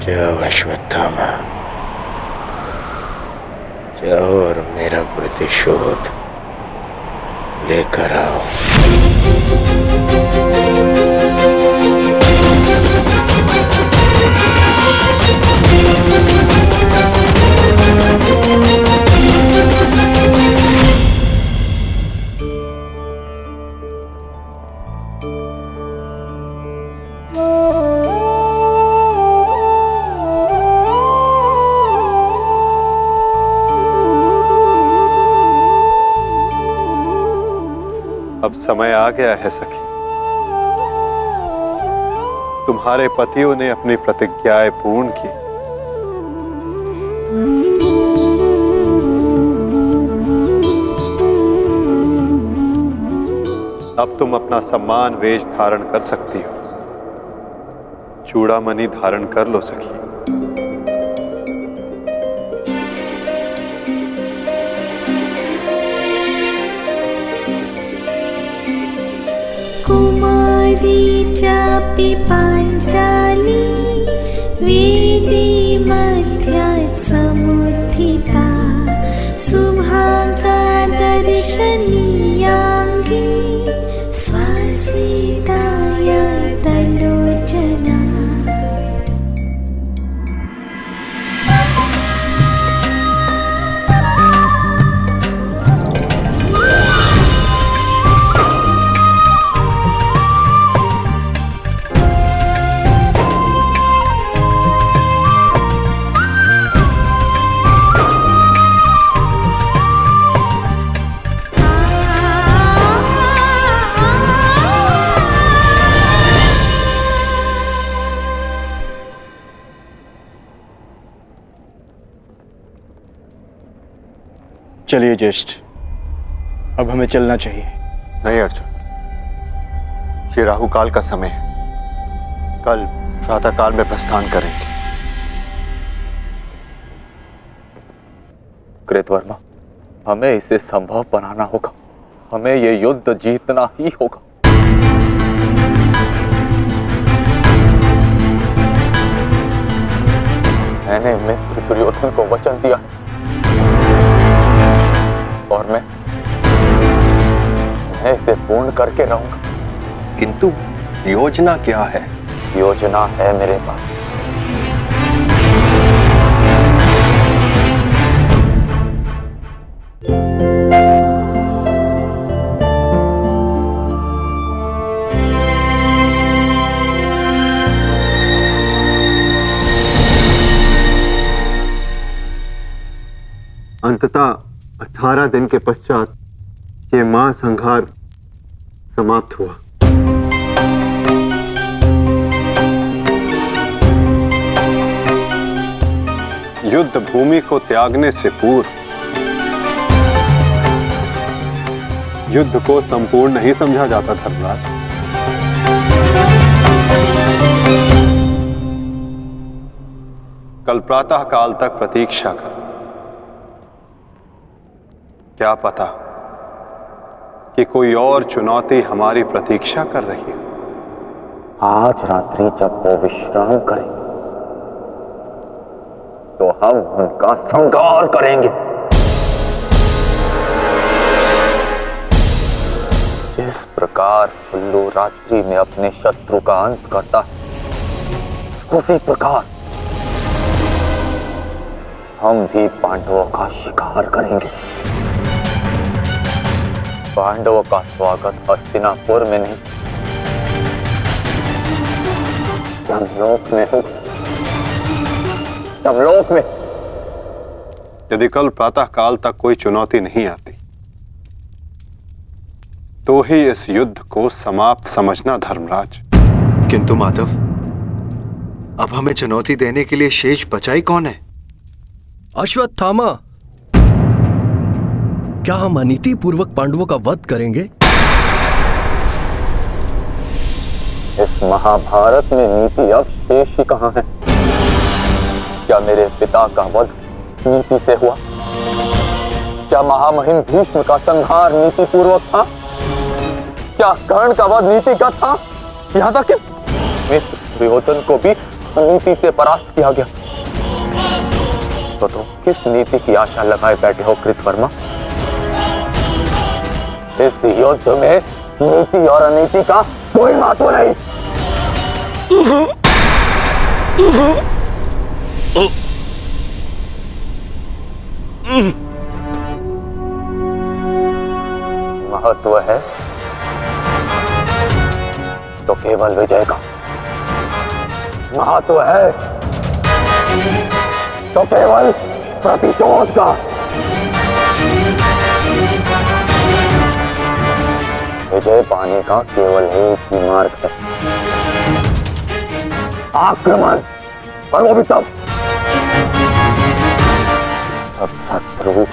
जाओ अश्वत्थामा, जाओ और मेरा प्रतिशोध लेकर आओ। अब समय आ गया है सखी, तुम्हारे पतियों ने अपनी प्रतिज्ञाएं पूर्ण की। अब तुम अपना सम्मान वेश धारण कर सकती हो, चूड़ामणि धारण कर लो सखी। कुमारी चापि पांचाली वेदी मध्यात् समुत्थिता सुभागा दर्शनीयाङ्गी स्वासिताय तलोचना। चलिए ज्येष्ठ, अब हमें चलना चाहिए। नहीं अर्जुन, ये राहुकाल का समय है, कल प्रातःकाल में प्रस्थान करेंगे। कृतवर्मा, हमें इसे संभव बनाना होगा, हमें ये युद्ध जीतना ही होगा। मैंने मित्र दुर्योधन को वचन दिया और मैं इसे पूर्ण करके रहूंगा। किंतु योजना क्या है? योजना है मेरे पास। अंततः 18 दिन के पश्चात ये महासंहार समाप्त हुआ। युद्ध भूमि को त्यागने से पूर्व युद्ध को संपूर्ण नहीं समझा जाता धर्मराज। कल प्रातः काल तक प्रतीक्षा कर, क्या पता कि कोई और चुनौती हमारी प्रतीक्षा कर रही हो। आज रात्रि जब वो विश्राम करें तो हम उनका संहार करेंगे। जिस प्रकार उल्लू रात्रि में अपने शत्रु का अंत करता है, उसी प्रकार हम भी पांडवों का शिकार करेंगे। पांडवों का स्वागत हस्तिनापुर में नहीं, यमलोक में हो, यमलोक में। यदि कल प्रातः काल तक कोई चुनौती नहीं आती तो ही इस युद्ध को समाप्त समझना धर्मराज। किंतु माधव, अब हमें चुनौती देने के लिए शेष बचा ही कौन है? अश्वत्थामा। क्या हम अनीति पूर्वक पांडवों का वध करेंगे? इस महाभारत में नीति अब शेष ही कहां है? क्या मेरे पिता का वध नीति से हुआ? क्या महामहिम भीष्म का संहार नीति पूर्वक था? क्या कर्ण का वध नीतिगत था? यहाँ तक कि मित्र दुर्योधन को भी नीति से परास्त किया गया। तो तुम किस नीति की आशा लगाए बैठे हो कृतवर्मा? इस युद्ध में नीति और अनीति का कोई महत्व नहीं। महत्व है तो केवल विजय का, महत्व है तो केवल प्रतिशोध का। विजय पाने का केवल एक ही मार्ग है, आक्रमण। और वो भी तब जब शत्रु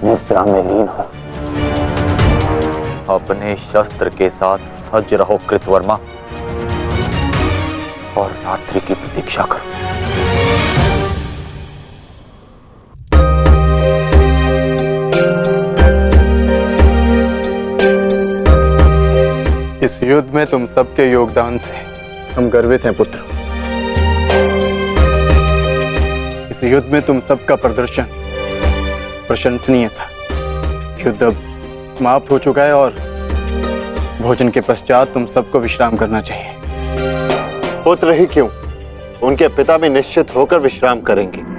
निद्रा में लीन हो। अपने शस्त्र के साथ सज्ज रहो कृतवर्मा, और रात्रि की प्रतीक्षा करो। इस युद्ध में तुम सबके योगदान से हम गर्वित हैं पुत्र। इस युद्ध में तुम सबका प्रदर्शन प्रशंसनीय था। युद्ध अब समाप्त हो चुका है और भोजन के पश्चात तुम सबको विश्राम करना चाहिए। पुत्र ही क्यों, उनके पिता भी निश्चित होकर विश्राम करेंगे।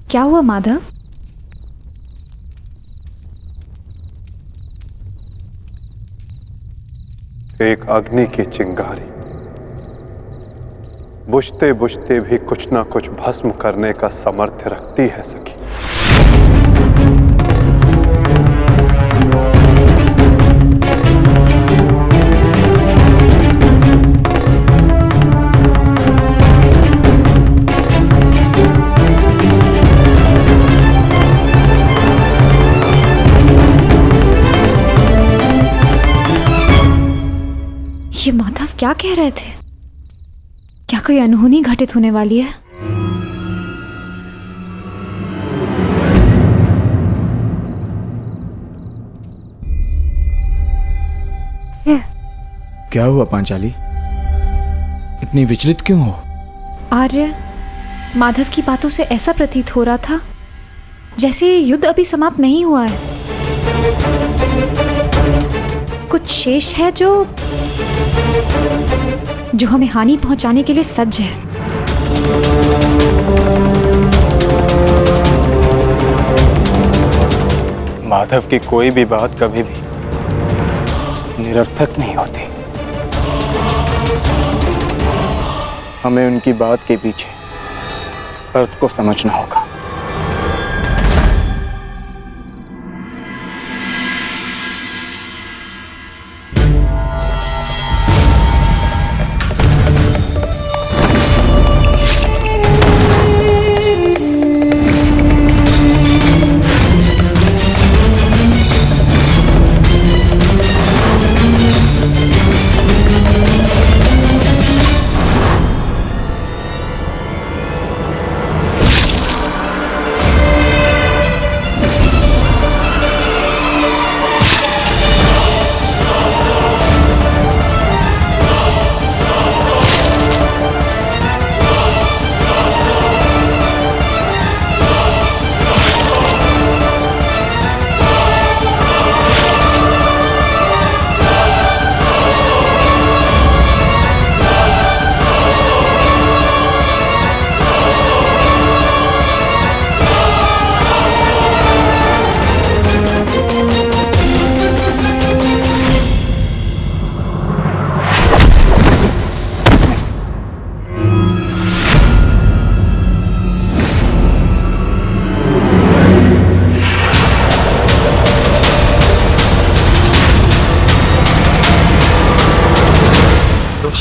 क्या हुआ माधव? एक अग्नि की चिंगारी बुझते बुझते भी कुछ ना कुछ भस्म करने का सामर्थ्य रखती है सखी। ये माधव क्या कह रहे थे? क्या कोई अनहोनी घटित होने वाली है? क्या हुआ पांचाली? इतनी विचलित क्यों हो? आर्य, माधव की बातों से ऐसा प्रतीत हो रहा था जैसे ये युद्ध अभी समाप्त नहीं हुआ है। कुछ शेष है जो हमें हानि पहुंचाने के लिए सज्ज है। माधव की कोई भी बात कभी भी निरर्थक नहीं होती। हमें उनकी बात के पीछे अर्थ को समझना होगा।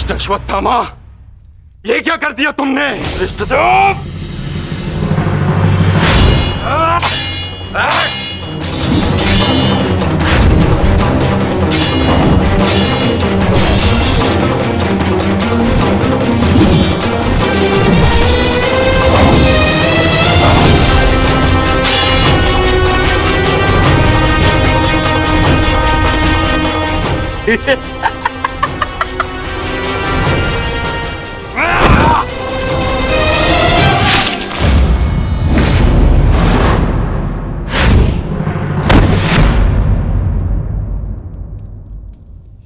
दुष्ट अश्वत्थामा, ये क्या कर दिया तुमने? धृष्टद्युम्न!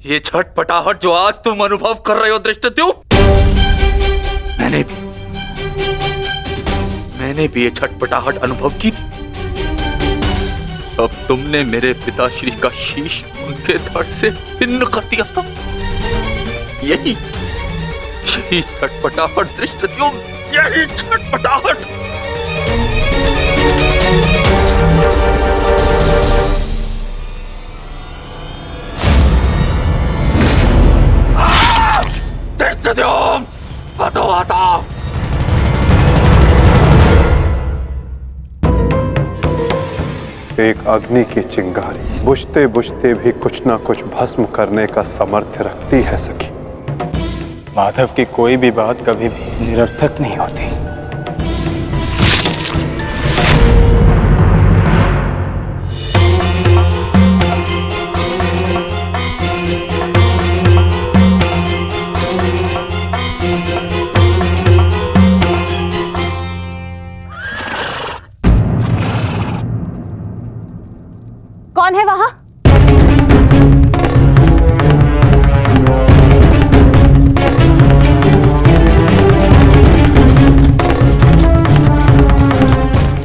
ये छटपटाहट जो आज तुम अनुभव कर रहे हो धृष्टद्युम्न, मैंने भी ये छटपटाहट अनुभव की थी। अब तुमने मेरे पिताश्री का शीश उनके धड़ से भिन्न कर दिया था। यही छटपटाहट धृष्टद्युम्न, यही छटपटाहट। धृष्टद्युम्न, हटो हटाओ। एक अग्नि की चिंगारी बुझते बुझते भी कुछ ना कुछ भस्म करने का सामर्थ्य रखती है सखी। माधव की कोई भी बात कभी भी निरर्थक नहीं होती। कौन है वहां?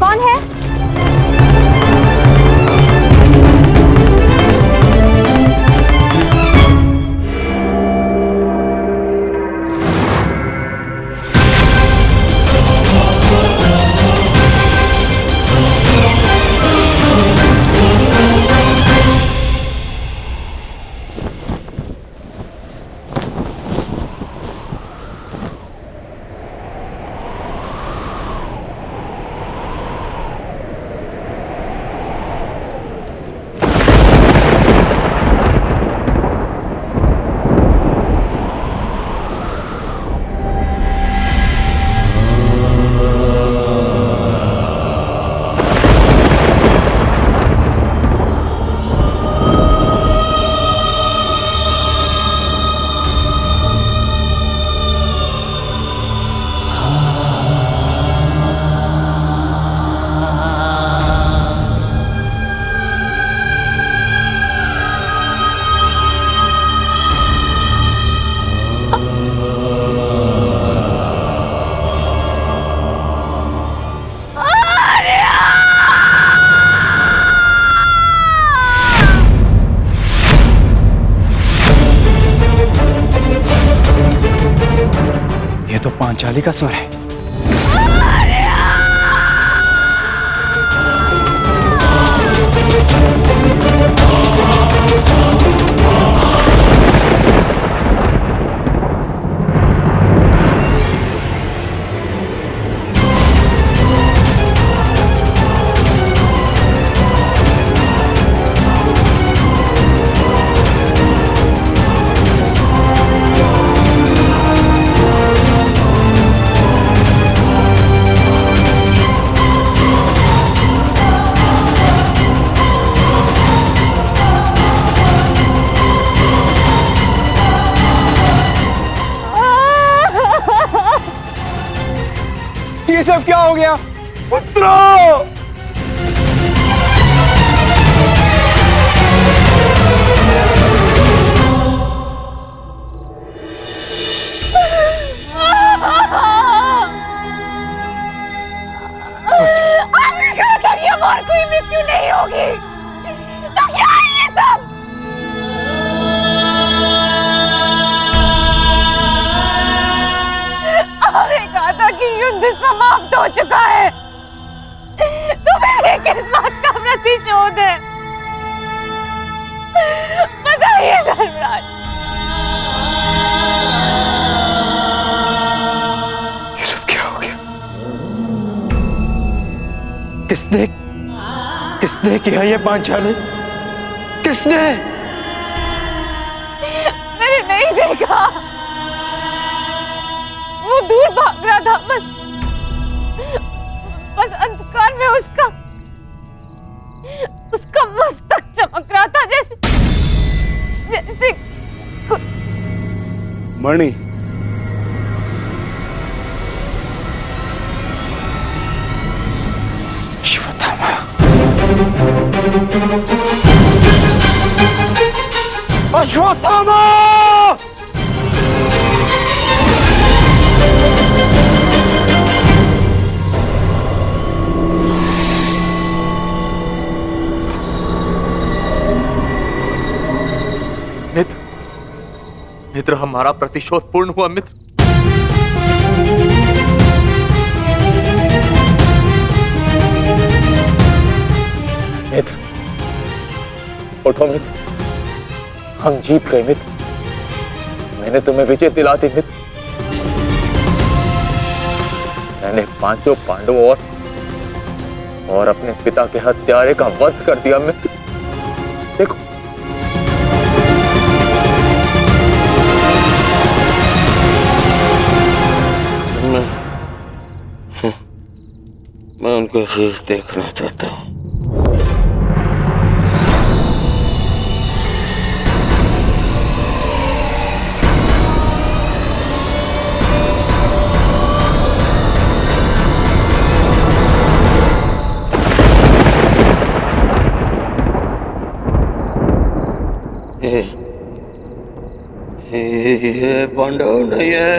कौन है? तो पांचाली का स्वर है। ये सब क्या हो गया? पुत्रो! आपने कहा था कि अब और कोई मृत्यु नहीं होगी, तो क्या है ये सब? आपने कहा था कि युद्ध समाप्त हो चुका है, किसने किया ये पांचाली? किसने? मैंने नहीं देखा, वो दूर भाग रहा था। बस अंधकार में उसका मस्तक चमक रहा था, जैसे मणि, अश्वत्थामा! मित्र, हमारा प्रतिशोध पूर्ण हुआ मित्र। मित्र, उठो मित्र, हम जीत गए मित्र। मैंने तुम्हें विजय दिला दी मित्र। मैंने 5 पांडवों और अपने पिता के हत्यारे का वध कर दिया मित्र। देखो, मैं उनका शीश देखना चाहता हूँ। ये पांडव नहीं है।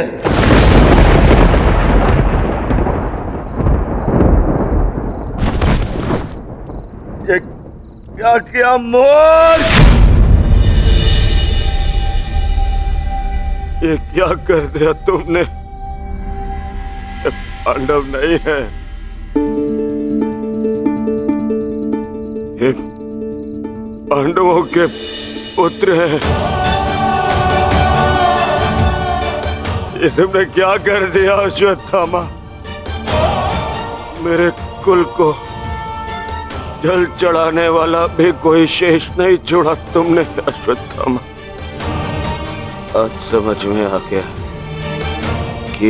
ये क्या किया मूर्ख? ये क्या कर दिया तुमने? ये पांडव नहीं है, ये पांडवों के पुत्र हैं। ये तुमने क्या कर दिया अश्वत्थामा? मेरे कुल को जल चढ़ाने वाला भी कोई शेष नहीं छोड़ा तुमने अश्वत्थामा। आज समझ में आ गया कि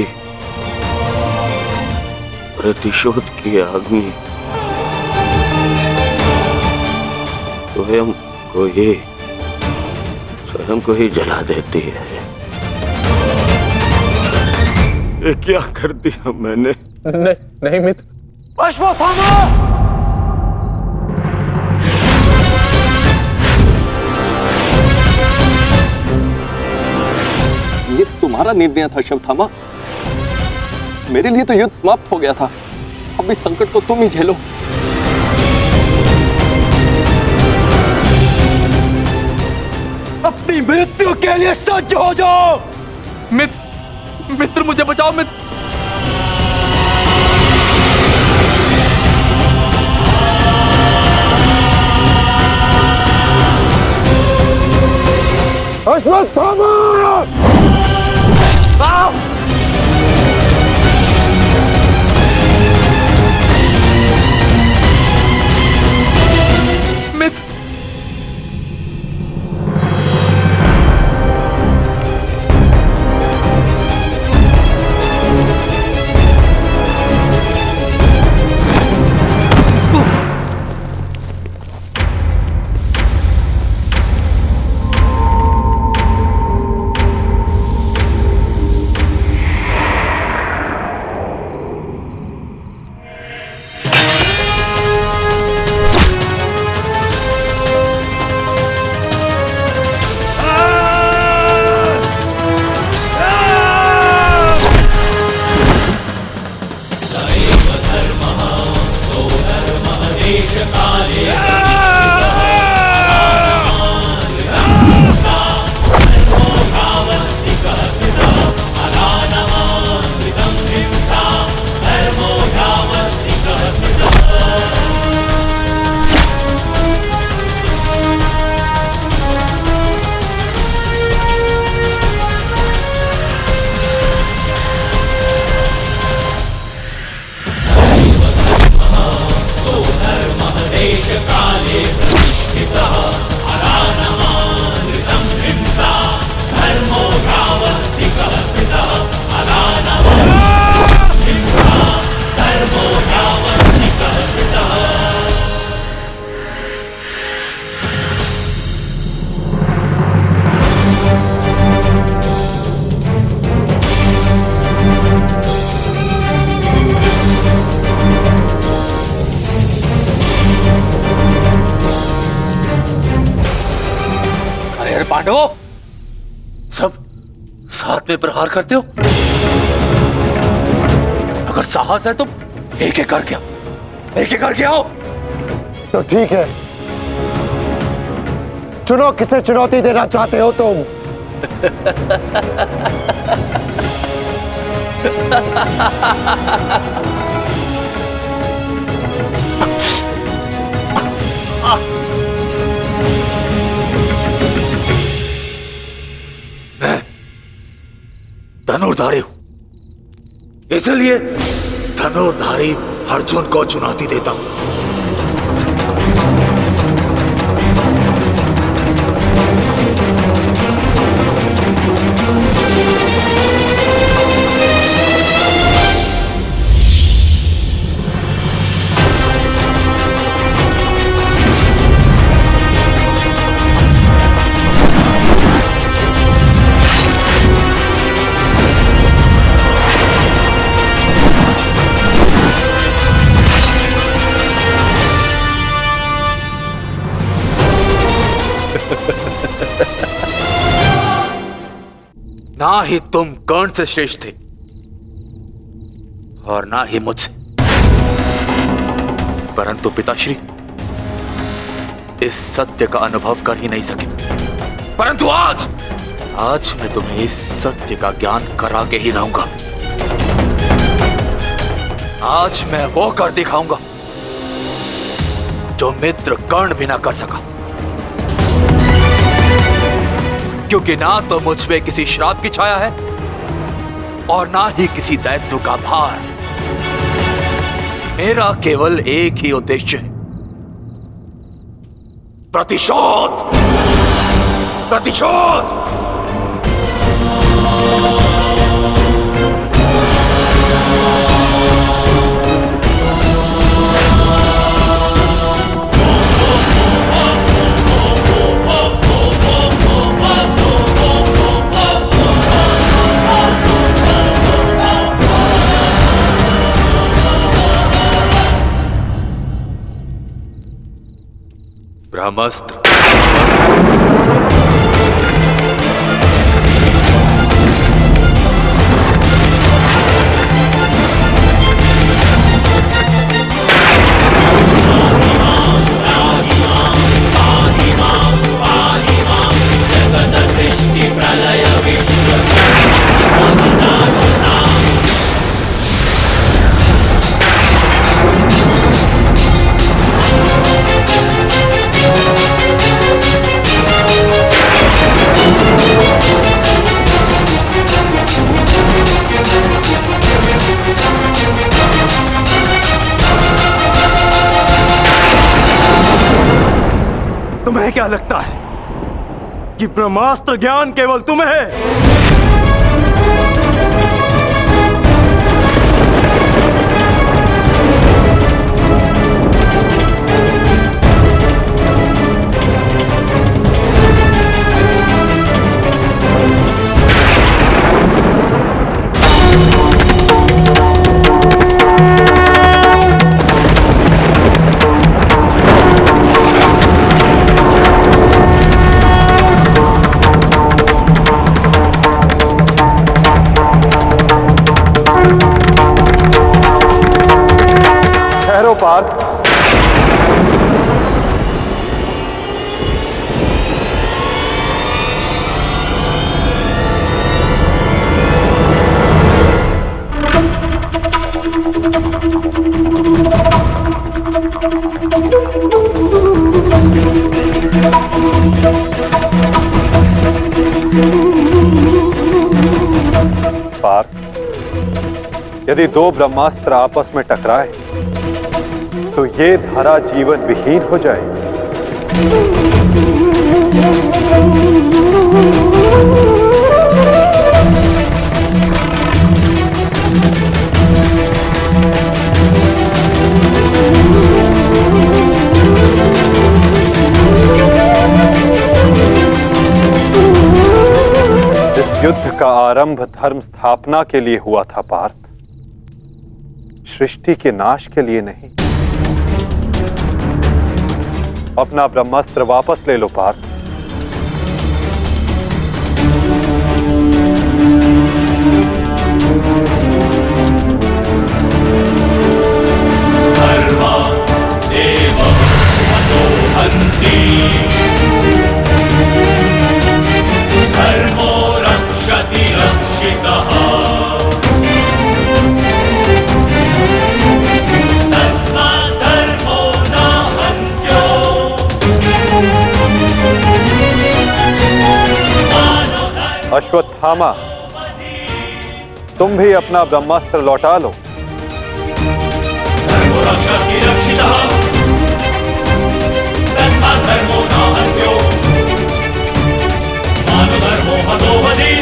प्रतिशोध की अग्नि स्वयं को ही जला देती है। ये क्या कर दिया मैंने? नहीं मित्र। अश्वत्थामा! ये तुम्हारा निर्णय था अश्वत्थामा। मेरे लिए तो युद्ध समाप्त हो गया था। अब इस संकट को तुम ही झेलो। अपनी मृत्यु के लिए सज्ज हो जाओ। मित्र, मुझे बचाओ मित्र। अश्वत्थामा! मित्र, फिर पांडवों, सब साथ में प्रहार करते हो? अगर साहस है तो एक एक करके आओ, एक एक करके आओ। तो ठीक है, चुनो किसे चुनौती देना चाहते हो तुम। मैं धनुर्धारी हूं, इसलिए धनुर्धारी अर्जुन को चुनौती देता हूं। ना ही तुम कर्ण से श्रेष्ठ थे और ना ही मुझसे, परंतु पिताश्री इस सत्य का अनुभव कर ही नहीं सके। परंतु आज मैं तुम्हें इस सत्य का ज्ञान करा के ही रहूंगा। आज मैं वो कर दिखाऊंगा जो मित्र कर्ण भी ना कर सका, क्योंकि ना तो मुझ पे किसी श्राप की छाया है और ना ही किसी दायित्व का भार। मेरा केवल एक ही उद्देश्य है, प्रतिशोध। प्रतिशोध। ब्रह्मास्त्र। तुम्हें क्या लगता है कि ब्रह्मास्त्र ज्ञान केवल तुम्हें है? पार्थ, पार्थ, यदि दो ब्रह्मास्त्र आपस में टकराए तो ये धारा जीवन विहीन हो जाए। इस युद्ध का आरंभ धर्म स्थापना के लिए हुआ था पार्थ, सृष्टि के नाश के लिए नहीं। अपना ब्रह्मास्त्र वापस ले लो पार्थ। धर्मो रक्षति रक्षितः तस्मात् धर्मो न हन्त्यो अश्वत्थामा, तुम भी अपना ब्रह्मास्त्र लौटा लो। धर्मो रक्षति रक्षितः तस्मात् धर्मो न हन्त्यो मानो धर्मो हतो वधि।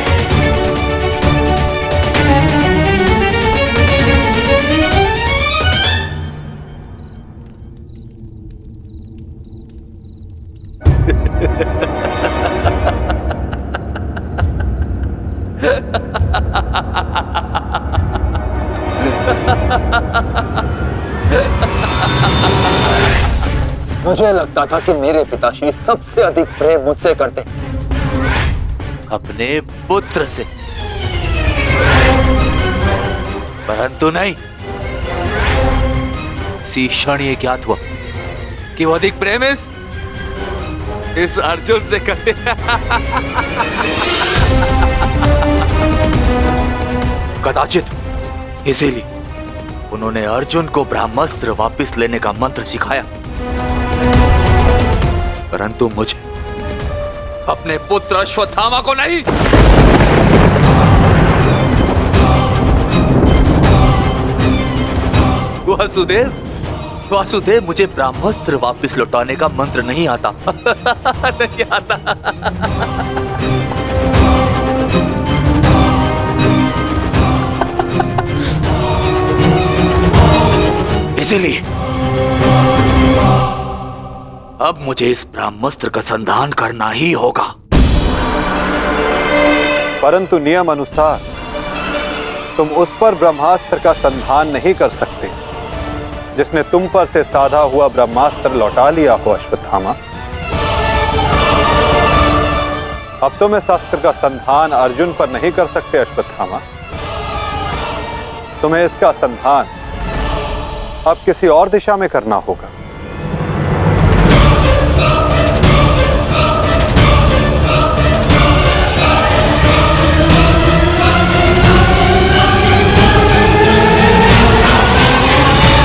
मुझे लगता था कि मेरे पिताश्री सबसे अधिक प्रेम मुझसे करते, अपने पुत्र से, परंतु नहीं। इसी क्षण ये ज्ञात हुआ कि वो अधिक प्रेम इस अर्जुन से करते। कदाचित इसीलिए उन्होंने अर्जुन को ब्रह्मास्त्र वापस लेने का मंत्र सिखाया, परंतु मुझे, अपने पुत्र अश्वत्थामा को नहीं। वासुदेव, वासुदेव, मुझे ब्रह्मास्त्र वापस लौटाने का मंत्र नहीं आता। नहीं आता। इसीलिए अब मुझे इस ब्रह्मास्त्र का संधान करना ही होगा। परंतु नियम अनुसार तुम उस पर ब्रह्मास्त्र का संधान नहीं कर सकते जिसने तुम पर से साधा हुआ ब्रह्मास्त्र लौटा लिया हो अश्वत्थामा। अब तुम इस अस्त्र का संधान अर्जुन पर नहीं कर सकते अश्वत्थामा। तुम्हें इसका संधान अब किसी और दिशा में करना होगा।